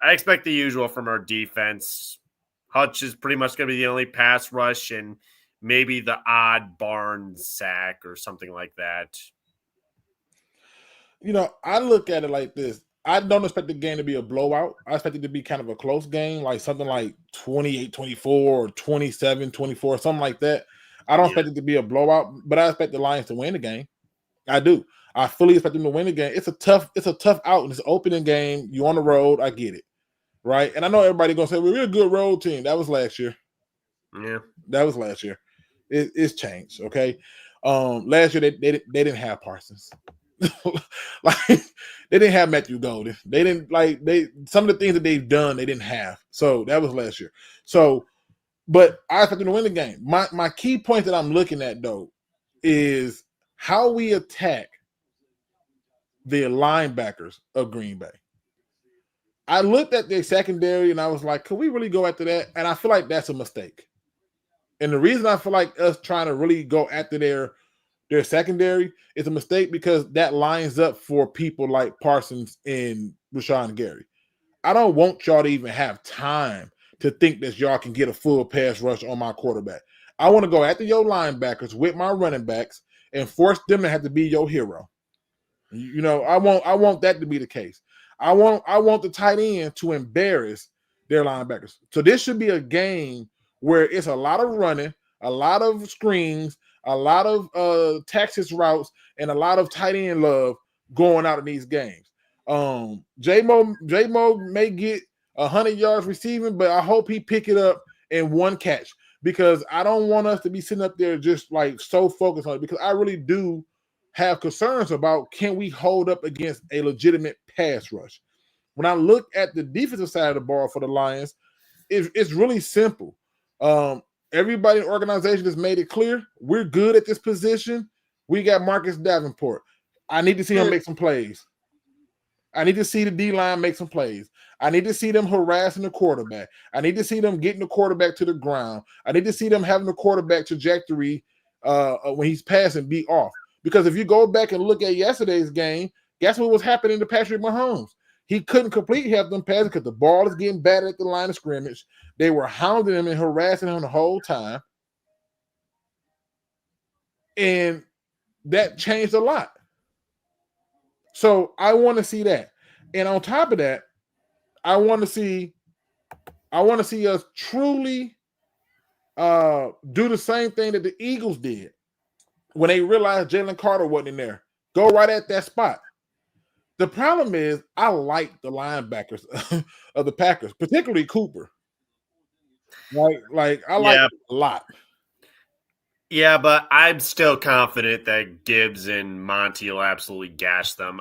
I expect the usual from our defense. Hutch is pretty much going to be the only pass rush and maybe the odd Barnes sack or something like that. I look at it like this. I don't expect the game to be a blowout. I expect it to be kind of a close game, like something like 28-24 or 27-24, something like that. I don't expect it to be a blowout, but I expect the Lions to win the game. I do. I fully expect them to win the game. It's a tough out, and it's an opening game. You on the road. I get it, right? And I know everybody's gonna say we're a good road team. That was last year. Yeah, that was last year. It's changed. Okay, last year they didn't have Parsons. Like they didn't have Matthew Golden. They didn't some of the things that they've done they didn't have. So that was last year. So, but I expect them to win the game. My key point that I'm looking at though is how we attack the linebackers of Green Bay. I looked at their secondary and I was like, could we really go after that? And I feel like that's a mistake. And the reason I feel like us trying to really go after their secondary is a mistake because that lines up for people like Parsons and Rashawn Gary. I don't want y'all to even have time to think that y'all can get a full pass rush on my quarterback. I want to go after your linebackers with my running backs and force them to have to be your hero. I want that to be the case. I want the tight end to embarrass their linebackers. So this should be a game where it's a lot of running, a lot of screens, a lot of Texas routes, and a lot of tight end love going out in these games. J-Mo may get 100 yards receiving, but I hope he pick it up in one catch because I don't want us to be sitting up there just like so focused on it because I really do have concerns about can we hold up against a legitimate pass rush. When I look at the defensive side of the ball for the Lions, it's really simple. Everybody in the organization has made it clear we're good at this position. We got Marcus Davenport. I need to see him make some plays. I need to see the D-line make some plays. I need to see them harassing the quarterback. I need to see them getting the quarterback to the ground. I need to see them having the quarterback trajectory when he's passing be off. Because if you go back and look at yesterday's game, guess what was happening to Patrick Mahomes? He couldn't complete half them passes because the ball is getting batted at the line of scrimmage. They were hounding him and harassing him the whole time. And that changed a lot. So I want to see that. And on top of that, I want to see us truly do the same thing that the Eagles did when they realized Jalen Carter wasn't in there. Go right at that spot. The problem is I like the linebackers of the Packers, particularly Cooper. Like I like it a lot. Yeah, but I'm still confident that Gibbs and Monty will absolutely gash them.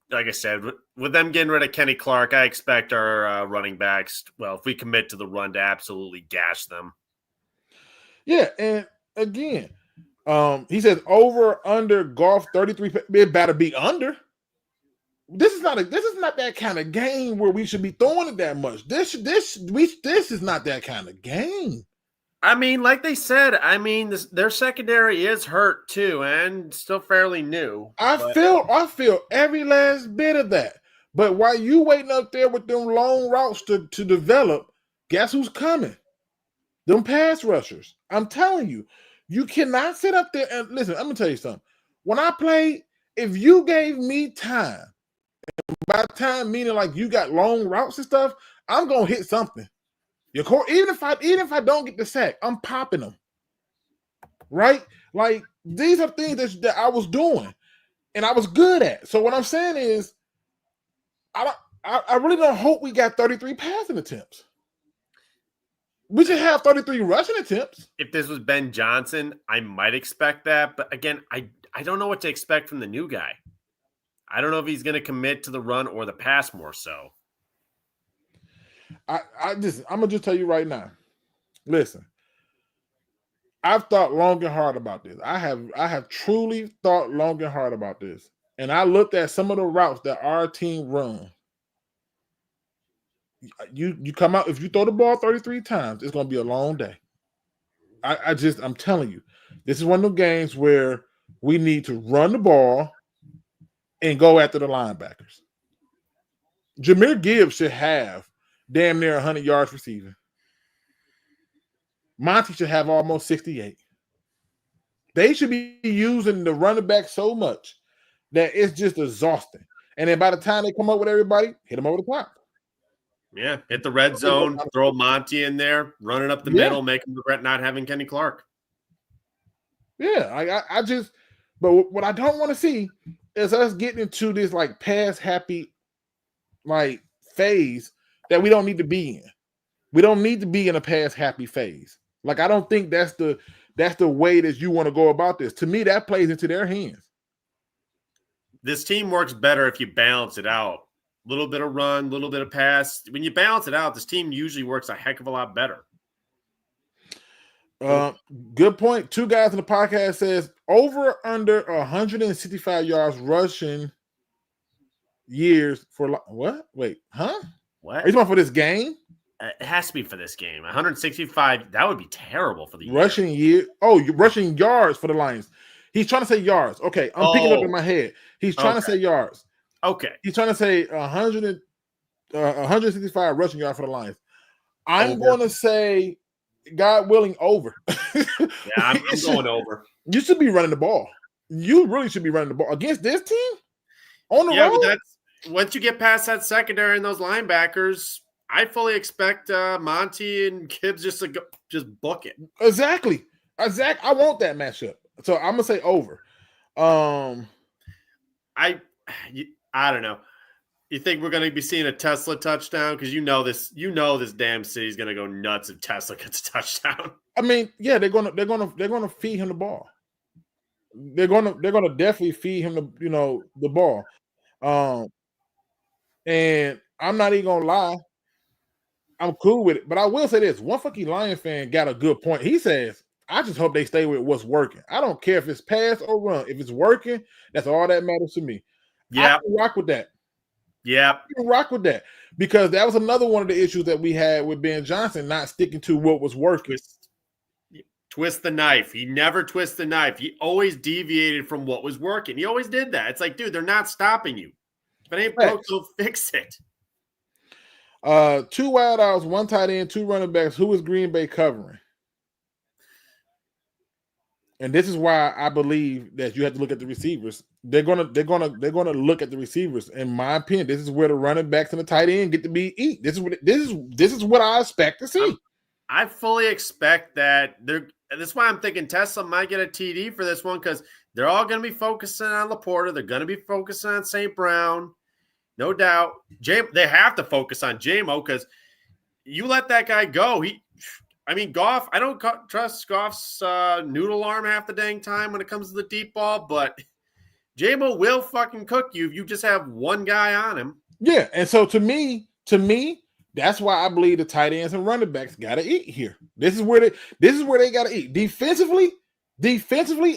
Like I said, with them getting rid of Kenny Clark, I expect our running backs, if we commit to the run, to absolutely gash them. Yeah, and again, he says over under golf 33. It better be under. This is not that kind of game where we should be throwing it that much. This is not that kind of game. I mean, like they said, their secondary is hurt too, and still fairly new. I feel every last bit of that. But while you waiting up there with them long routes to develop, guess who's coming? Them pass rushers. I'm telling you, you cannot sit up there and listen. I'm gonna tell you something. When I played, if you gave me time, by time meaning like you got long routes and stuff, I'm gonna hit something. Your core, even if I don't get the sack, I'm popping them. Right? Like these are things that I was doing and I was good at. So what I'm saying is, I really don't hope we got 33 passing attempts. We should have 33 rushing attempts. If this was Ben Johnson, I might expect that. But again, I don't know what to expect from the new guy. I don't know if he's going to commit to the run or the pass more so. I'm gonna just tell you right now. Listen, I've thought long and hard about this. I have truly thought long and hard about this. And I looked at some of the routes that our team runs. You come out, if you throw the ball 33 times, it's gonna be a long day. I'm telling you, this is one of the games where we need to run the ball and go after the linebackers. Jahmyr Gibbs should have damn near 100 yards receiving. Monty should have almost 68. They should be using the running back so much that it's just exhausting. And then by the time they come up with everybody, hit them over the top. Yeah, hit the red zone, throw Monty in there, run it up the middle, make him regret not having Kenny Clark. Yeah, but what I don't want to see is us getting into this like pass happy like phase that we don't need to be in. We don't need to be in a pass happy phase. Like I don't think that's the way that you want to go about this. To me, that plays into their hands. This team works better if you balance it out. A little bit of run, a little bit of pass. When you balance it out, this team usually works a heck of a lot better. Good point. Two guys in the podcast says over under 165 yards rushing years for what? Wait, huh? What? Are you talking for this game? It has to be for this game. 165. That would be terrible for the rushing year. Oh, rushing yards for the Lions. He's trying to say yards. Okay, I'm picking up in my head. He's trying to say yards. Okay. He's trying to say 165 rushing yards for the Lions. I'm going to say, God willing, over. Yeah, I'm going over. You should be running the ball. You really should be running the ball against this team on the road. But once you get past that secondary and those linebackers, I fully expect Monty and Gibbs just book it. Exactly. I want that matchup. So I'm gonna say over. I don't know. You think we're going to be seeing a Tesla touchdown? Because you know this damn city's going to go nuts if Tesla gets a touchdown. I mean, yeah, they're gonna feed him the ball. They're gonna definitely feed him the ball. And I'm not even gonna lie, I'm cool with it. But I will say this: one fucking Lion fan got a good point. He says, "I just hope they stay with what's working. I don't care if it's pass or run. If it's working, that's all that matters to me." Yeah, I can rock with that. Yeah, I can rock with that because that was another one of the issues that we had with Ben Johnson not sticking to what was working. Twist the knife. He never twists the knife. He always deviated from what was working. He always did that. It's like, dude, they're not stopping you. If it ain't broke, so fix it. 2 wide outs, 1 tight end, 2 running backs. Who is Green Bay covering? And this is why I believe that you have to look at the receivers. They're gonna look at the receivers. In my opinion, this is where the running backs and the tight end get to be eat. This is what I expect to see. I fully expect that that's why I'm thinking Tesla might get a TD for this one because they're all going to be focusing on Laporta. They're going to be focusing on St. Brown, no doubt. They have to focus on JMO because you let that guy go. Goff, I don't trust Goff's noodle arm half the dang time when it comes to the deep ball, but JMO will fucking cook you if you just have one guy on him. Yeah, and so to me, that's why I believe the tight ends and running backs got to eat here. This is where they got to eat. Defensively,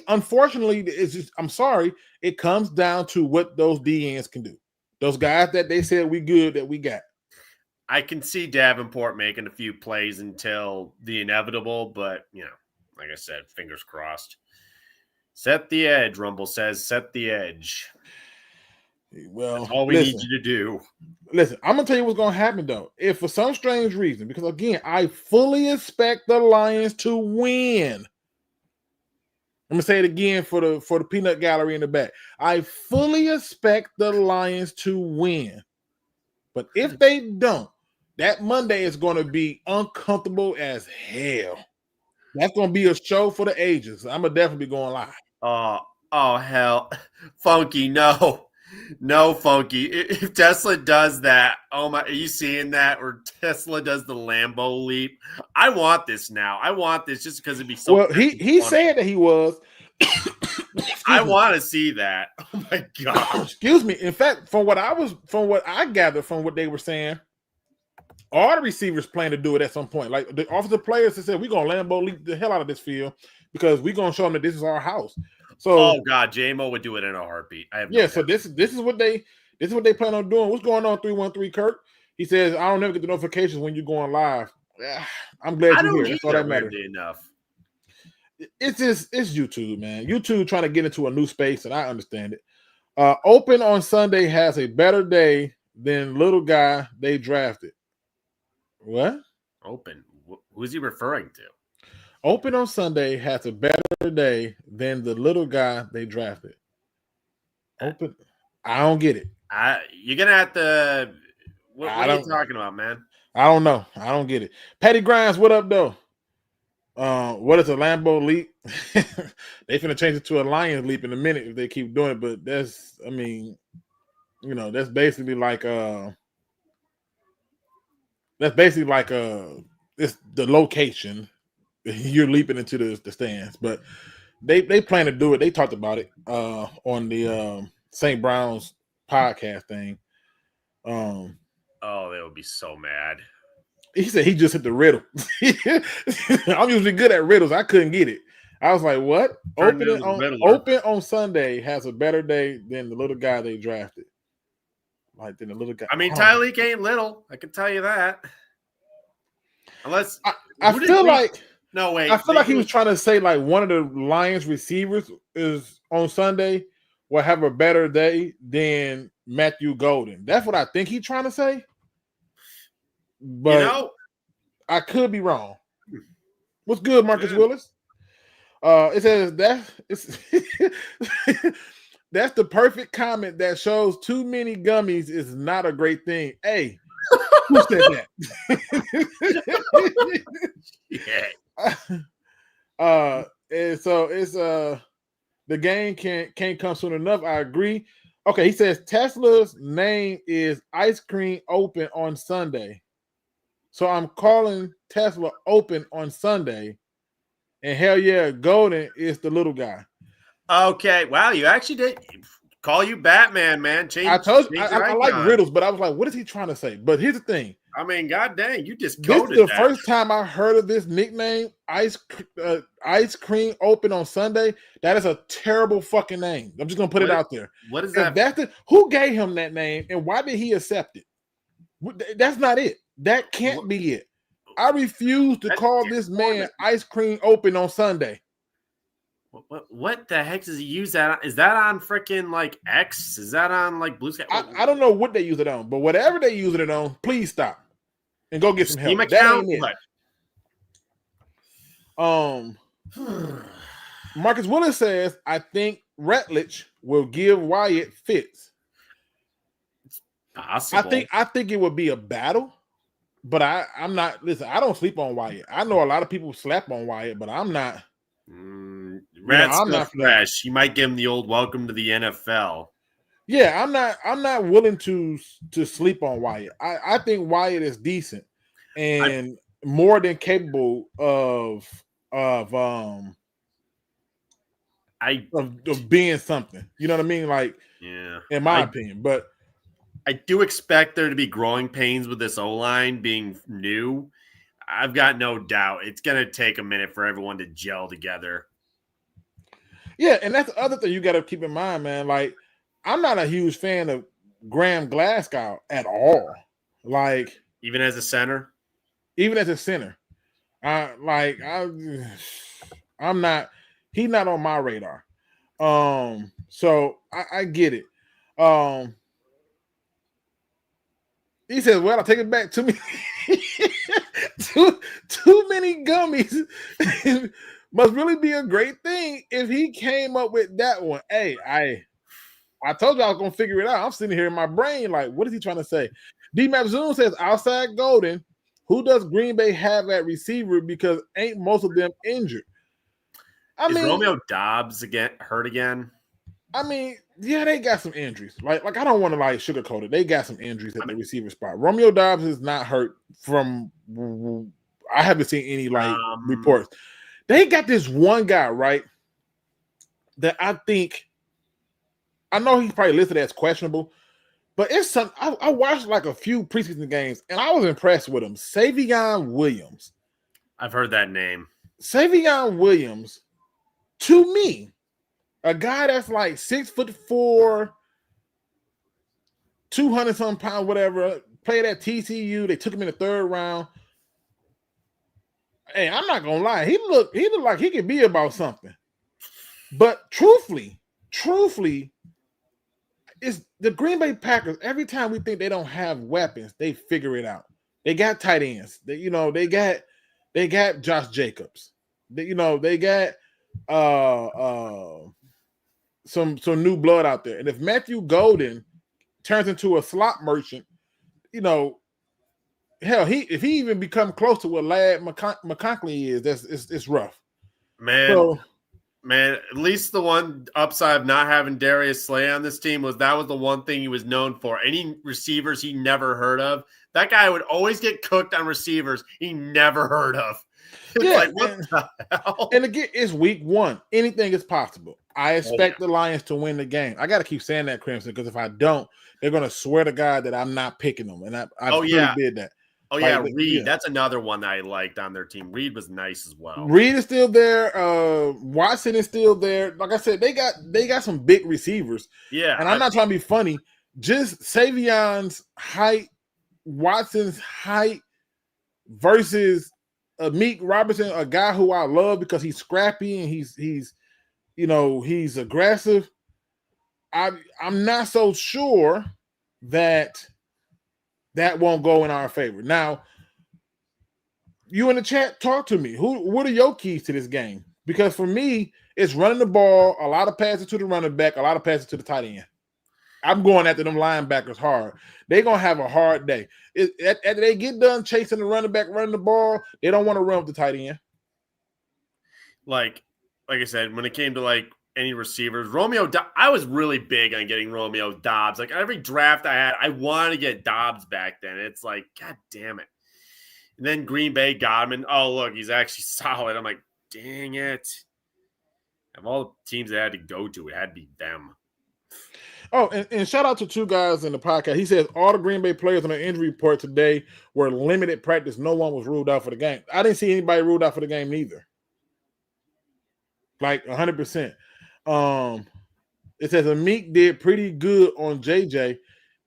unfortunately, it's just, I'm sorry, it comes down to what those DNs can do. Those guys that they said we good that we got. I can see Davenport making a few plays until the inevitable, but, like I said, fingers crossed. Set the edge, Rumble says. Set the edge. Well, that's all we need you to do. Listen, I'm gonna tell you what's gonna happen though. If for some strange reason, because again, I fully expect the Lions to win. I'm gonna say it again for the peanut gallery in the back. I fully expect the Lions to win. But if they don't, that Monday is going to be uncomfortable as hell. That's going to be a show for the ages. I'm going to definitely be going live. Oh, hell. Funky, no. No, Funky. If Tesla does that, oh my, are you seeing that? Or Tesla does the Lambo leap? I want this now. I want this just because it'd be so. Well, he said that he was. I want to see that. Oh my god. Excuse me. In fact, from what I gathered from what they were saying, all the receivers plan to do it at some point. Like the offensive players that said, we're gonna Lambo leap the hell out of this field because we're gonna show them that this is our house. So, oh god, JMO would do it in a heartbeat. I have no doubt. So this is what they plan on doing. What's going on, 313 Curt? He says, I don't never get the notifications when you're going live. I'm glad you're here. That's all that matters. Enough. It's YouTube, man. YouTube trying to get into a new space, and I understand it. Open on Sunday has a better day than little guy they drafted. What? Open. Who's he referring to? Open on Sunday has a better day than the little guy they drafted. Open. I don't get it. You're gonna have to. What are you talking about, man? I don't know. I don't get it. Patty Grimes, what up, though? What is a Lambo leap? They finna change it to a Lions leap in a minute if they keep doing it. But that's basically like it's the location you're leaping into the stands. But they plan to do it. They talked about it on the St. Brown's podcast thing. They would be so mad. He said he just hit the riddle. I'm usually good at riddles. I couldn't get it. I was like, what? Open on Sunday has a better day than the little guy they drafted. Like, than the little guy. I mean, Tyreek ain't little. I can tell you that. Unless I feel like no wait. I feel like he was trying to say like one of the Lions receivers is on Sunday will have a better day than Matthew Golden. That's what I think he's trying to say. But I could be wrong. What's good, Marcus Willis? It says that's the perfect comment that shows too many gummies is not a great thing. Hey, who said that? Yeah. And so it's the game can't come soon enough. I agree. Okay, he says Tesla's name is Ice Cream Open on Sunday. So I'm calling Tesla Open on Sunday. And hell yeah, Golden is the little guy. Okay. Wow, you actually did call you Batman, man. I told you I like riddles, but I was like, what is he trying to say? But here's the thing. I mean, god dang, you just this is the first time I heard of this nickname, Ice Cream Open on Sunday. That is a terrible fucking name. I'm just gonna put it out there. What is that? Who gave him that name and why did he accept it? That's not it. That can't be it. I refuse to call this man Ice Cream Open on Sunday. What the heck does he use that on? Is that on freaking like X? Is that on like Blue Sky? I don't know what they use it on, but whatever they use it on, please stop and go get some help. That ain't it. Marcus Willis says, I think Rutledge will give Wyatt fits. It's possible. I think it would be a battle. But I'm not. Listen, I don't sleep on Wyatt. I know a lot of people slap on Wyatt, but I'm not. I'm not fresh. You might give him the old welcome to the NFL. Yeah, I'm not willing to sleep on Wyatt. I think Wyatt is decent and more than capable of being something. You know what I mean? Like, yeah, in my opinion, but. I do expect there to be growing pains with this O-line being new. I've got no doubt it's going to take a minute for everyone to gel together. Yeah, and that's the other thing you got to keep in mind, man. Like, I'm not a huge fan of Graham Glasgow at all. Like, even as a center? Even as a center. I'm not – he's not on my radar. So I get it. He says, well, I'll take it back. Too many too many gummies. Must really be a great thing if he came up with that one. Hey, I told you I was gonna figure it out. I'm sitting here in my brain, like, what is he trying to say? D Map Zoom says outside Golden, who does Green Bay have at receiver because ain't most of them injured? Is Romeo Doubs hurt again? I mean, yeah, they got some injuries. Like I don't want to like sugarcoat it. They got some injuries at the receiver spot. Romeo Doubs is not hurt from. I haven't seen any reports. They got this one guy, right? That I think. I know he's probably listed as questionable, but it's some. I watched like a few preseason games and I was impressed with him. Savion Williams. I've heard that name. Savion Williams, to me, a guy that's like 6'4", 200-something pounds, whatever, played at TCU. They took him in the 3rd round. Hey, I'm not gonna lie, he looked like he could be about something. But truthfully, it's the Green Bay Packers. Every time we think they don't have weapons, they figure it out. They got tight ends. They got Josh Jacobs. They got some new blood out there. And if Matthew Golden turns into a slot merchant, hell, if he even become close to what Ladd McConkey is, it's rough. Man, at least the one upside of not having Darius Slay on this team was the one thing he was known for. Any receivers he never heard of, that guy would always get cooked on receivers he never heard of. What the hell? And again, it's week 1. Anything is possible. I expect the Lions to win the game. I got to keep saying that, Crimson, because if I don't, they're going to swear to God that I'm not picking them. And I did that. Oh, yeah, Reed. Yeah. That's another one that I liked on their team. Reed was nice as well. Reed is still there. Watson is still there. Like I said, they got some big receivers. Yeah. And I'm not trying to be funny. Just Savion's height, Watson's height versus Meek Robertson, a guy who I love because he's scrappy and he's aggressive. I'm not so sure that won't go in our favor. Now, you in the chat, talk to me. What are your keys to this game? Because for me, it's running the ball, a lot of passes to the running back, a lot of passes to the tight end. I'm going after them linebackers hard. They're going to have a hard day. After they get done chasing the running back, running the ball, they don't want to run with the tight end. Like I said, when it came to any receivers, I was really big on getting Romeo Doubs. Like every draft I had, I wanted to get Doubs back then. It's like, God damn it. And then Green Bay got him, and look, he's actually solid. I'm like, dang it. Of all the teams that had to go to, it had to be them. Oh, and shout out to 2 guys in the podcast. He says all the Green Bay players on the injury report today were limited practice. No one was ruled out for the game. I didn't see anybody ruled out for the game neither. Like 100%. It says Meek did pretty good on JJ.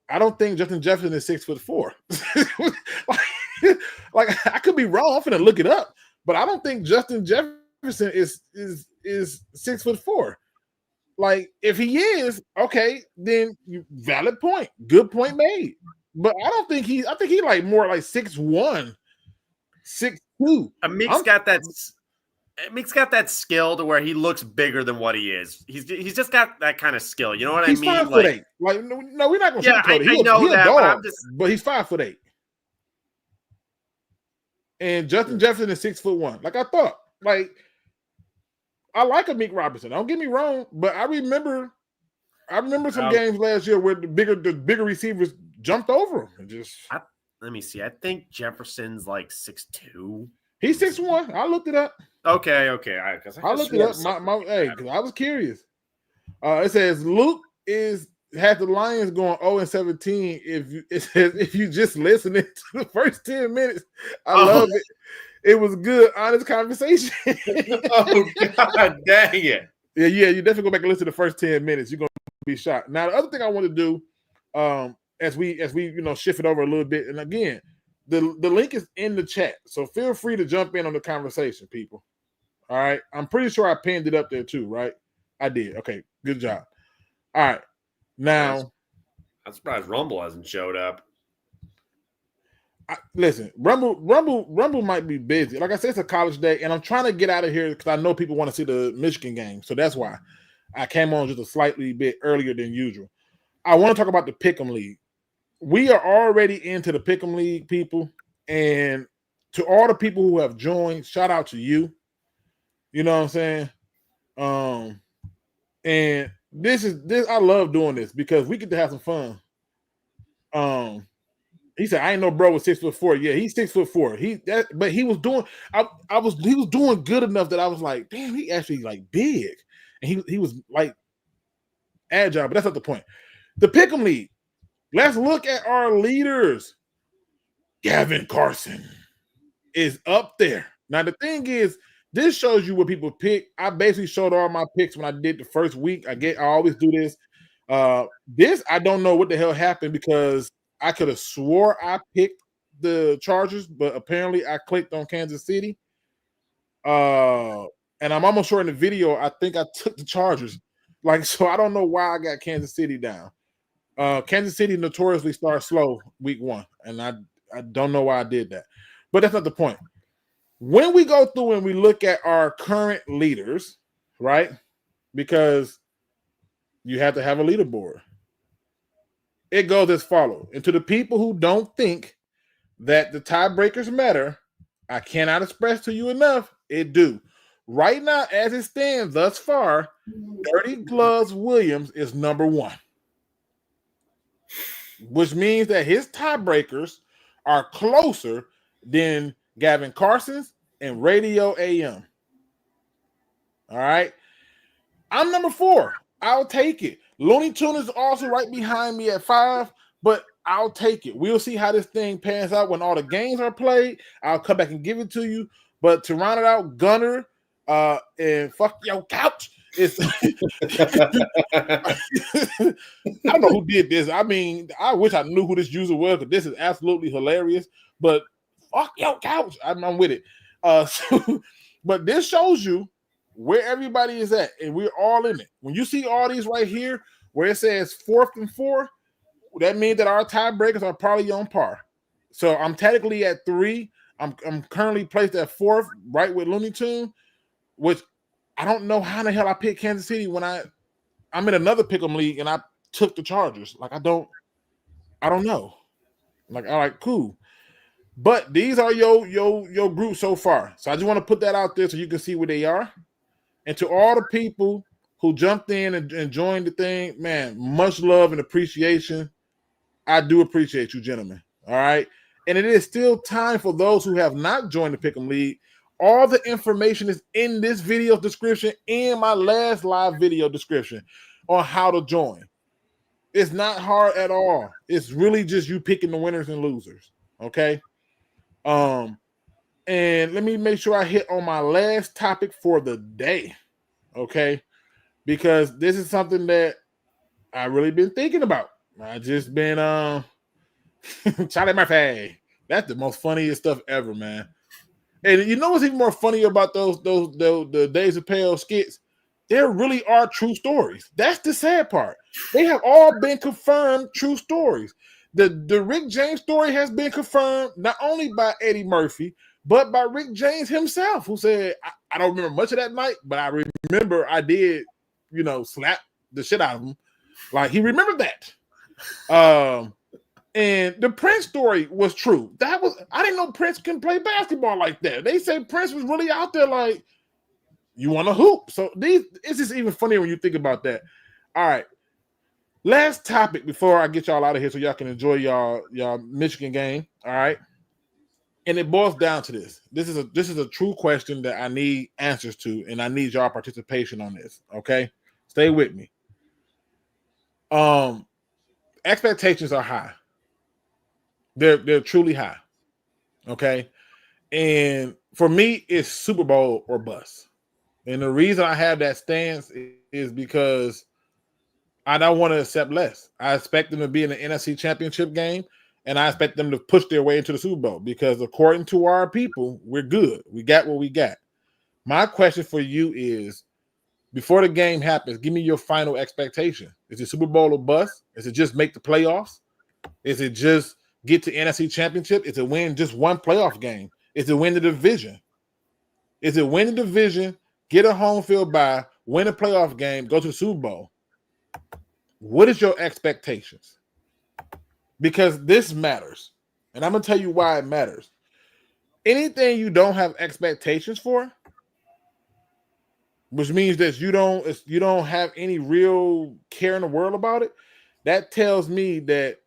I don't think Justin Jefferson is 6'4". like I could be wrong. I'm finna look it up, but I don't think Justin Jefferson is 6'4". Like if he is, okay, then valid point, good point made. But I don't think I think he like more like 6'1", 6'2". Meek's got that skill to where he looks bigger than what he is. He's just got that kind of skill. You know what I mean? 5'8". Like no, we're not gonna. Yeah, I know that, but he's 5'8". And Justin Jefferson is 6'1". Like I thought. Like I like a Meek Robertson. Don't get me wrong, but I remember some games last year where the bigger receivers jumped over him. Let me see. I think Jefferson's like 6'2". He's 6'1". I looked it up. Okay. I looked it up. Because I was curious. It says Luke has the Lions going 0-17. If you just listening to the first 10 minutes, I love it. It was good, honest conversation. Oh, God dang it. Yeah, you definitely go back and listen to the first 10 minutes. You're going to be shocked. Now, the other thing I want to do, as we shift it over a little bit, and again, the link is in the chat, so feel free to jump in on the conversation, people. All right? I'm pretty sure I pinned it up there too, right? I did. Okay, good job. All right. Now, I'm surprised Rumble hasn't showed up. Listen, Rumble might be busy. Like I said, it's a college day, and I'm trying to get out of here because I know people want to see the Michigan game. So that's why I came on just a slightly bit earlier than usual. I want to talk about the Pick'em League. We are already into the Pick'em League, people, and to all the people who have joined, shout out to you. You know what I'm saying? And this I love doing this because we get to have some fun. He said, "I ain't no bro with 6'4". Yeah, he's 6'4". But he was doing. He was doing good enough that I was like, damn, he actually like big, and he was like agile. But that's not the point. The Pick'em League. Let's look at our leaders. Gavin Carson is up there. Now the thing is, this shows you what people pick. I basically showed all my picks when I did the first week. I always do this. This I don't know what the hell happened because I could have swore I picked the Chargers, but apparently I clicked on Kansas City. And I'm almost sure in the video, I think I took the Chargers. So I don't know why I got Kansas City down. Kansas City notoriously starts slow week 1, and I don't know why I did that. But that's not the point. When we go through and we look at our current leaders, right? Because you have to have a leaderboard. It goes as follows. And to the people who don't think that the tiebreakers matter, I cannot express to you enough. It do. Right now, as it stands thus far, Dirty Gloves Williams is number 1. Which means that his tiebreakers are closer than Gavin Carson's and Radio AM. All right. I'm number 4. I'll take it. Looney Tune is also right behind me at 5, but I'll take it. We'll see how this thing pans out when all the games are played. I'll come back and give it to you. But to round it out, Gunner and Fuck Your Couch is I don't know who did this. I mean, I wish I knew who this user was because this is absolutely hilarious. But Fuck Your Couch, I'm with it. But this shows you where everybody is at, and we're all in it. When you see all these right here, where it says 4th and 4, that means that our tiebreakers are probably on par. So I'm technically at 3. I'm currently placed at 4th, right with Looney Tune, which I don't know how the hell I picked Kansas City when I'm in another pick'em league and I took the Chargers. I don't know. All right, cool. But these are your group so far. So I just want to put that out there so you can see where they are. And to all the people who jumped in and joined the thing, man, much love and appreciation. I do appreciate you, gentlemen. All right. And it is still time for those who have not joined the Pick'em League. All the information is in this video description and my last live video description on how to join. It's not hard at all. It's really just you picking the winners and losers. Okay. And let me make sure I hit on my last topic for the day. Okay. Because this is something that I really been thinking about. I just been Charlie Murphy. That's the most funniest stuff ever, man. And you know what's even more funny about those the Days of Pale skits? There really are true stories. That's the sad part. They have all been confirmed true stories. The Rick James story has been confirmed not only by Eddie Murphy, but by Rick James himself, who said, I don't remember much of that night, but I remember I did, slap the shit out of him. Like, he remembered that. And the Prince story was true. I didn't know Prince can play basketball like that. They said Prince was really out there like, you want to hoop. So it's just even funnier when you think about that. All right. Last topic before I get y'all out of here so y'all can enjoy y'all Michigan game. All right. And it boils down to this. This is a true question that I need answers to, and I need y'all participation on this. Okay. Stay with me. Expectations are high. They're truly high. Okay. And for me, it's Super Bowl or bust. And the reason I have that stance is because I don't want to accept less. I expect them to be in the NFC Championship game, and I expect them to push their way into the Super Bowl because according to our people, we're good. We got what we got. My question for you is, before the game happens, give me your final expectation. Is it Super Bowl or bust? Is it just make the playoffs? Is it just get to NFC Championship? Is it win just one playoff game? Is it win the division? Is it win the division, get a home field bye, win a playoff game, go to the Super Bowl? What is your expectations? Because this matters. And I'm going to tell you why it matters. Anything you don't have expectations for, which means that you don't have any real care in the world about it, that tells me that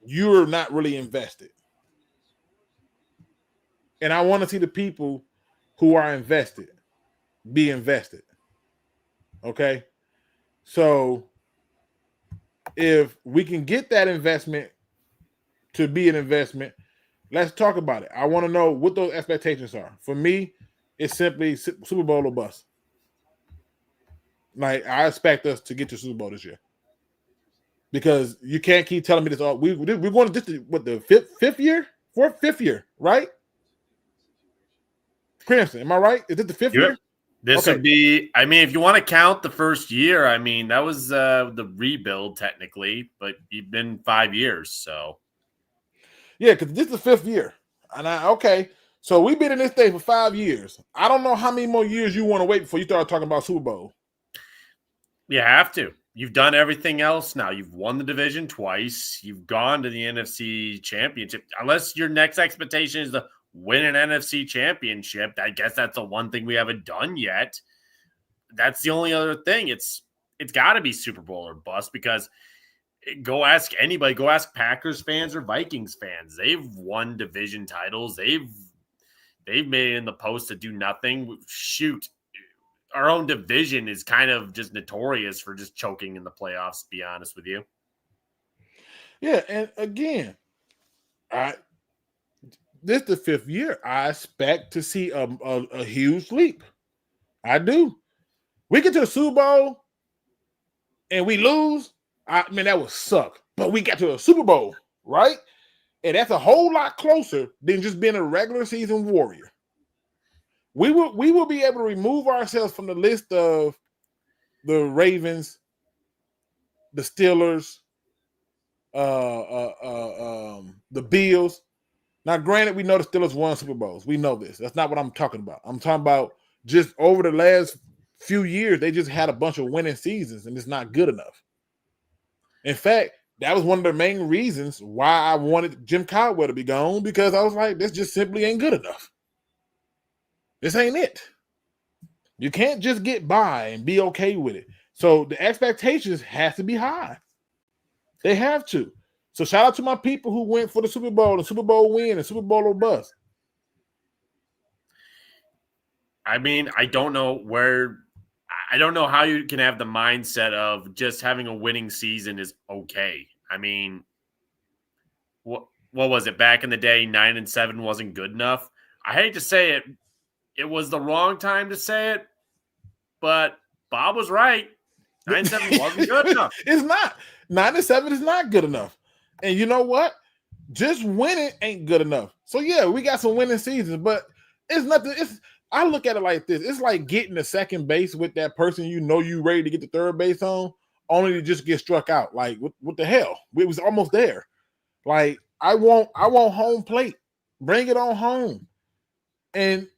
you're not really invested. And I want to see the people who are invested be invested. Okay? So if we can get that investment to be an investment, let's talk about it. I want to know what those expectations are. For me, it's simply Super Bowl or bust. Like, I expect us to get to Super Bowl this year. Because you can't keep telling me this all. We're going to this, what, the fifth year, right? Crimson, am I right? Is it the fifth year? This would be, I mean, if you want to count the first year, I mean, that was the rebuild technically, but you've been 5 years, so. Yeah, because this is the fifth year. And so we've been in this thing for 5 years. I don't know how many more years you want to wait before you start talking about Super Bowl. You have to. You've done everything else now. You've won the division twice. You've gone to the NFC Championship. Unless your next expectation is to win an NFC Championship, I guess that's the one thing we haven't done yet. That's the only other thing. It's got to be Super Bowl or bust, because go ask anybody. Go ask Packers fans or Vikings fans. They've won division titles. They've made it in the post to do nothing. Shoot, our own division is kind of just notorious for just choking in the playoffs, to be honest with you. Yeah, and again, this is the fifth year. I expect to see a huge leap. I do. We get to the Super Bowl and we lose. I mean, that would suck. But we got to a Super Bowl, right? And that's a whole lot closer than just being a regular season warrior. We will be able to remove ourselves from the list of the Ravens, the Steelers, the Bills. Now, granted, we know the Steelers won Super Bowls. We know this. That's not what I'm talking about. I'm talking about just over the last few years, they just had a bunch of winning seasons, and it's not good enough. In fact, that was one of the main reasons why I wanted Jim Caldwell to be gone, because I was like, this just simply ain't good enough. This ain't it. You can't just get by and be okay with it. So the expectations have to be high. They have to. So shout out to my people who went for the Super Bowl, the Super Bowl win, and Super Bowl or bust. I mean, I don't know how you can have the mindset of just having a winning season is okay. I mean, what was it back in the day? 9-7 wasn't good enough. I hate to say it. It was the wrong time to say it, but Bob was right. 9-7 wasn't good enough. It's not. 9-7 is not good enough. And you know what? Just winning ain't good enough. So yeah, we got some winning seasons, but it's nothing. I look at it like this. It's like getting to second base with that person you know you ready to get to third base on, only to just get struck out. Like, what the hell? We was almost there. Like, I want home plate. Bring it on home. And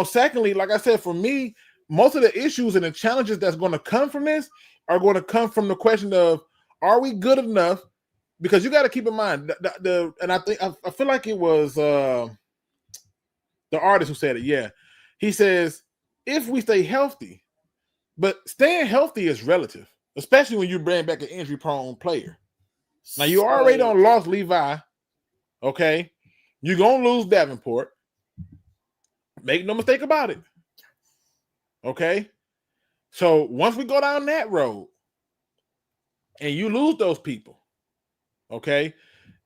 secondly, like I said, for me, most of the issues and the challenges that's going to come from this are going to come from the question of, are we good enough? Because you got to keep in mind, and I feel like it was the artist who said it. Yeah. He says, if we stay healthy, but staying healthy is relative, especially when you bring back an injury-prone player. Now, you already done lost Levi, okay? You're going to lose Davenport. Make no mistake about it. Okay? So once we go down that road and you lose those people, okay,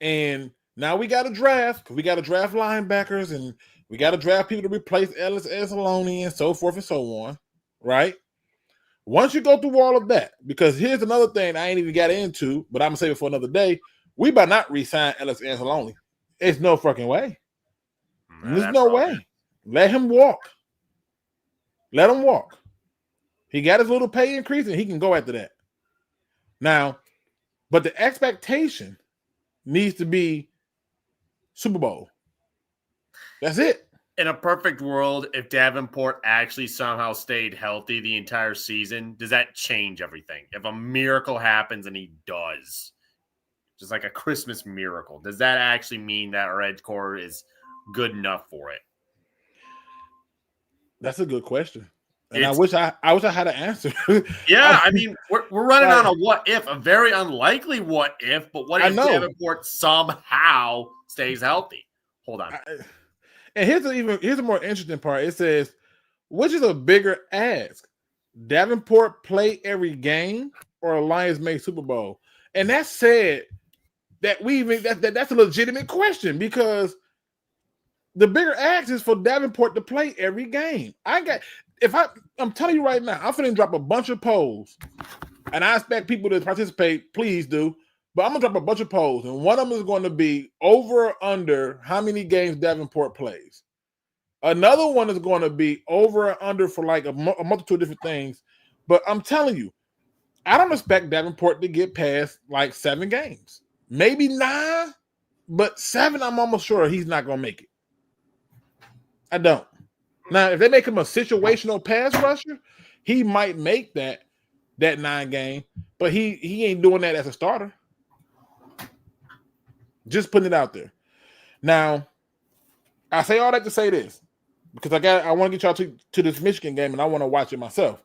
and now we got to draft, because we got to draft linebackers and we got to draft people to replace Ellis Anzalone and so forth and so on, right? Once you go through all of that, because here's another thing I ain't even got into, but I'm going to save it for another day. We better not re-sign Ellis Anzalone. It's no fucking way. There's no way. Let him walk. Let him walk. He got his little pay increase and he can go after that. Now, but the expectation needs to be Super Bowl. That's it. In a perfect world, if Davenport actually somehow stayed healthy the entire season, does that change everything? If a miracle happens and he does, just like a Christmas miracle, does that actually mean that our edge core is good enough for it? That's a good question. And I wish I had an answer. Yeah, I mean, we're running on a what if, a very unlikely what if, but what if Davenport somehow stays healthy? Hold on. And here's a more interesting part. It says, which is a bigger ask? Davenport play every game or Lions make Super Bowl? And that said that that's a legitimate question, because the bigger ask is for Davenport to play every game. I'm telling you right now, I'm finna drop a bunch of polls, and I expect people to participate. Please do. But I'm gonna drop a bunch of polls, and one of them is going to be over or under how many games Davenport plays. Another one is going to be over or under for like a multitude of different things. But I'm telling you, I don't expect Davenport to get past like 7 games, maybe 9, but 7. I'm almost sure he's not gonna make it. I don't. Now, if they make him a situational pass rusher, he might make that 9 game, but he ain't doing that as a starter. Just putting it out there. Now, I say all that to say this, because I want to get y'all to this Michigan game, and I want to watch it myself.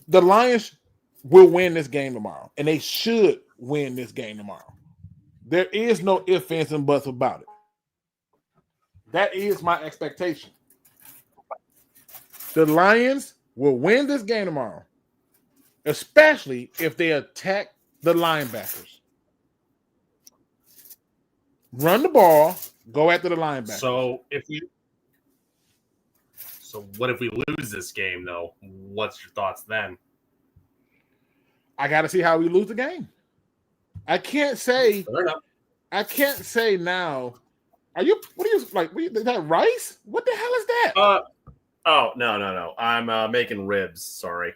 The Lions will win this game tomorrow, and they should win this game tomorrow. There is no ifs, ands, and buts about it. That is my expectation. The Lions will win this game tomorrow, especially if they attack the linebackers. Run the ball, go after the linebackers. So what if we lose this game, though? What's your thoughts then? I got to see how we lose the game. I can't say now. Is that rice? What the hell is that? No. I'm making ribs. Sorry.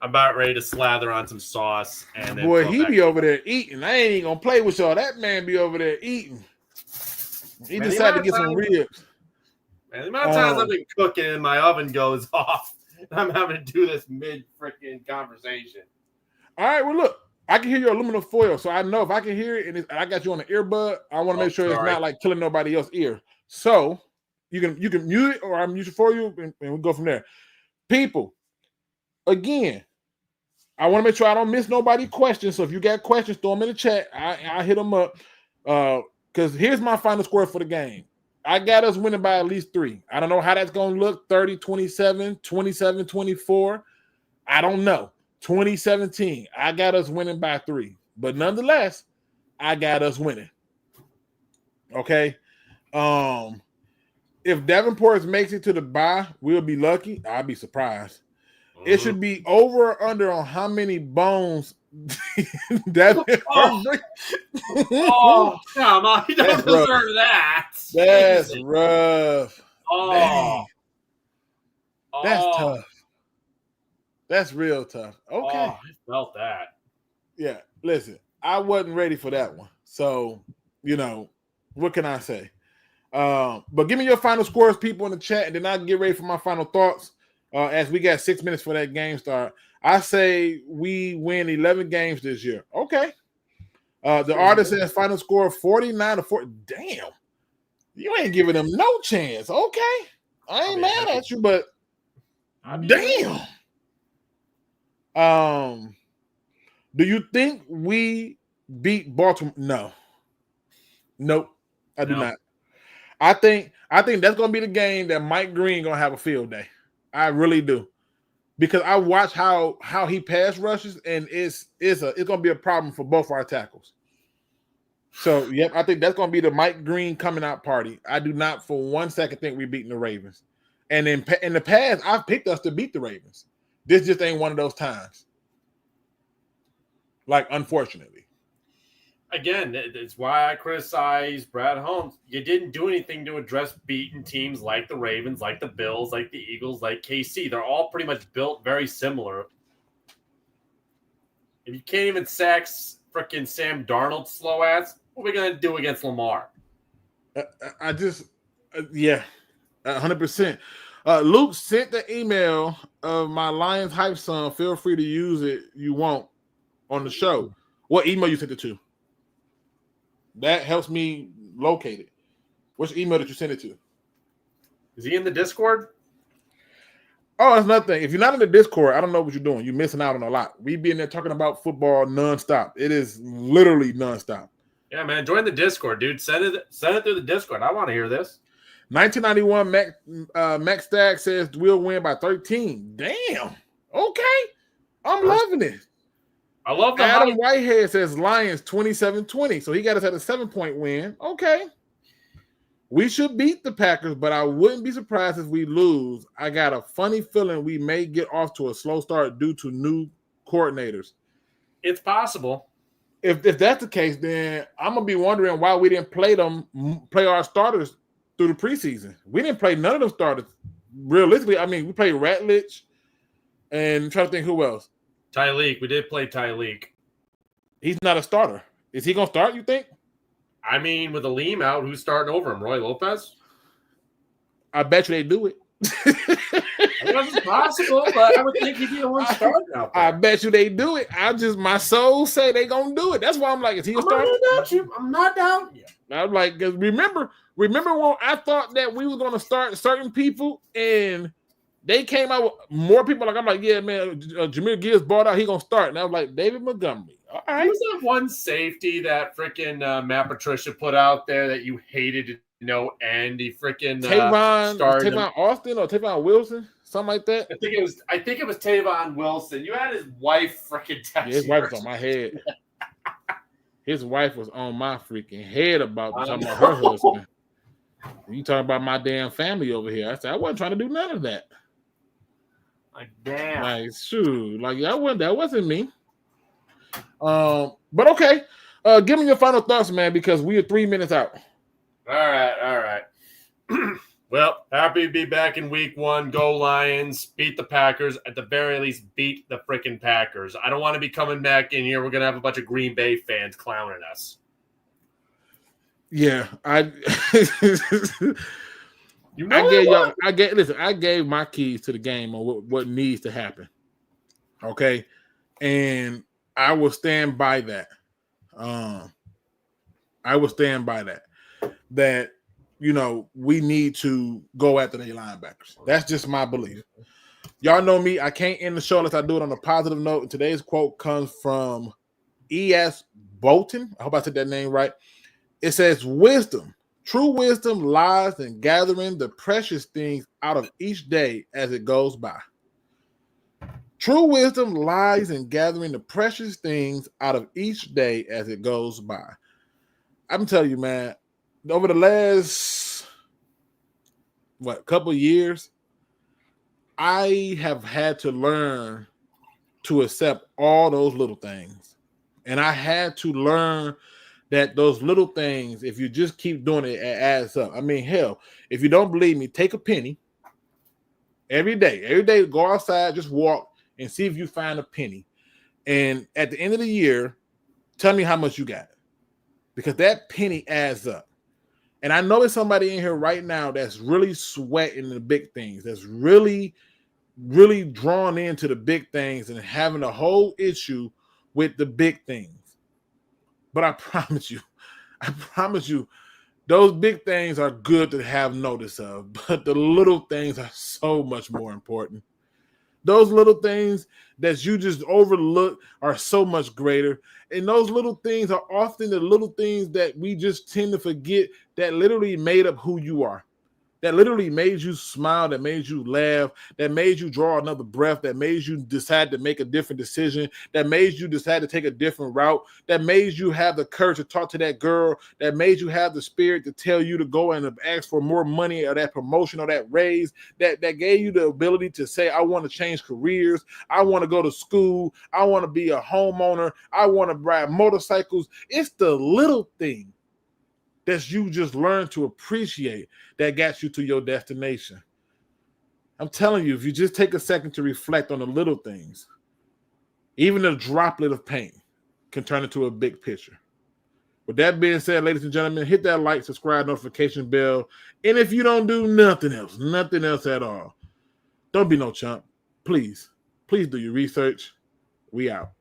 I'm about ready to slather on some sauce. And then boy, he be over there eating. I ain't even going to play with y'all. That man be over there eating. He decided to get some ribs. Man, the amount of times I've been cooking and my oven goes off, and I'm having to do this mid-freaking conversation. All right, well, look. I can hear your aluminum foil, so I know if I can hear it and I got you on the earbud, I want to make sure it's not like killing nobody else's ear. So you can mute it, or I'll mute it for you, and we'll go from there. People, again, I want to make sure I don't miss nobody's questions. So if you got questions, throw them in the chat. I hit them up. Because here's my final score for the game. I got us winning by at least 3. I don't know how that's going to look. 30-27, 27-24. I don't know. 2017, I got us winning by 3. But nonetheless, I got us winning. Okay? If Davenport makes it to the bye, we'll be lucky. I'll be surprised. Mm-hmm. It should be over or under on how many bones Davenport. Oh, come on. He don't deserve that. That's rough. Oh. That's tough. That's real tough. Okay. Oh, I felt that. Yeah. Listen, I wasn't ready for that one. So, what can I say? But give me your final scores, people, in the chat, and then I'll get ready for my final thoughts as we got 6 minutes for that game start. I say we win 11 games this year. Okay. The artist says final score 49-40. Damn. You ain't giving them no chance. Okay. I ain't mad at you, but damn. Do you think we beat Baltimore? No. Nope. I do not. I think that's gonna be the game that Mike Green gonna have a field day. I really do. Because I watch how he pass rushes, and it's gonna be a problem for both our tackles. So yep, I think that's gonna be the Mike Green coming out party. I do not for 1 second think we're beating the Ravens. And in the past, I've picked us to beat the Ravens. This just ain't one of those times. Like, unfortunately. Again, it's why I criticize Brad Holmes. You didn't do anything to address beaten teams like the Ravens, like the Bills, like the Eagles, like KC. They're all pretty much built very similar. If you can't even sack freaking Sam Darnold slow ass, what are we going to do against Lamar? Yeah, 100%. Luke sent the email of my Lions hype song. Feel free to use it you want on the show. What email you sent it to? That helps me locate it. Which email did you send it to? Is he in the Discord? Oh, that's nothing. If you're not in the Discord, I don't know what you're doing. You're missing out on a lot. We be in there talking about football nonstop. It is literally nonstop. Yeah, man. Join the Discord, dude. Send it through the Discord. I want to hear this. 1991 Max Stagg says we'll win by 13. Damn. Okay. I'm loving it. I love the Adam hype. Whitehead says Lions 27-20. So he got us at a 7-point win. Okay. We should beat the Packers, but I wouldn't be surprised if we lose. I got a funny feeling we may get off to a slow start due to new coordinators. It's possible. If that's the case, then I'm going to be wondering why we didn't play our starters through the preseason. We didn't play none of them starters. Realistically, I mean, we played Ratledge and I'm trying to think who else. Tyleek. We did play Tyleek. He's not a starter. Is he going to start, you think? I mean, with Aleem out, who's starting over him? Roy Lopez? I bet you they do it. I guess it's possible, but I would think he'd be the one starting out there. I bet you they do it. My soul say they going to do it. That's why I'm like, is he a starter? I'm not doubting you. I'm like, because remember when I thought that we were going to start certain people and they came out with more people. Like, I'm like, yeah, man, Jahmyr Gibbs bought out. He going to start. And I was like, David Montgomery. All right. Who's that one safety that freaking Matt Patricia put out there that you hated to no end? He freaking Tavon Austin or Tavon Wilson, something like that. I think it was Tavon Wilson. You had his wife freaking text. Yeah, his wife was on my head. His wife was on my freaking head about talking about her husband. You talking about my damn family over here? I said I wasn't trying to do none of that. Like damn. Like shoot, like that wasn't me. But okay. Give me your final thoughts, man, because we are 3 minutes out. All right. Well, happy to be back in week 1. Go Lions. Beat the Packers. At the very least, beat the freaking Packers. I don't want to be coming back in here. We're going to have a bunch of Green Bay fans clowning us. Yeah. I gave my keys to the game on what needs to happen. Okay. And I will stand by that. That, we need to go after the linebackers. That's just my belief. Y'all know me. I can't end the show unless I do it on a positive note. Today's quote comes from E.S. Bolton. I hope I said that name right. It says, true wisdom lies in gathering the precious things out of each day as it goes by. True wisdom lies in gathering the precious things out of each day as it goes by. I'm telling you, man, over the last, couple of years, I have had to learn to accept all those little things. And I had to learn that those little things, if you just keep doing it, it adds up. I mean, hell, if you don't believe me, take a penny every day, go outside, just walk and see if you find a penny. And at the end of the year, tell me how much you got. Because that penny adds up. And I know there's somebody in here right now that's really sweating the big things, that's really, really drawn into the big things and having a whole issue with the big things. But I promise you, those big things are good to have notice of, but the little things are so much more important. Those little things that you just overlook are so much greater. And those little things are often the little things that we just tend to forget that literally made up who you are. That literally made you smile, that made you laugh, that made you draw another breath, that made you decide to make a different decision, that made you decide to take a different route, that made you have the courage to talk to that girl, that made you have the spirit to tell you to go and ask for more money or that promotion or that raise, that gave you the ability to say, I want to change careers, I want to go to school, I want to be a homeowner, I want to ride motorcycles. It's the little thing that you just learn to appreciate that got you to your destination. I'm telling you, if you just take a second to reflect on the little things, even a droplet of paint can turn into a big picture. With that being said, ladies and gentlemen, hit that like, subscribe, notification bell. And if you don't do nothing else at all, don't be no chump. Please do your research. We out.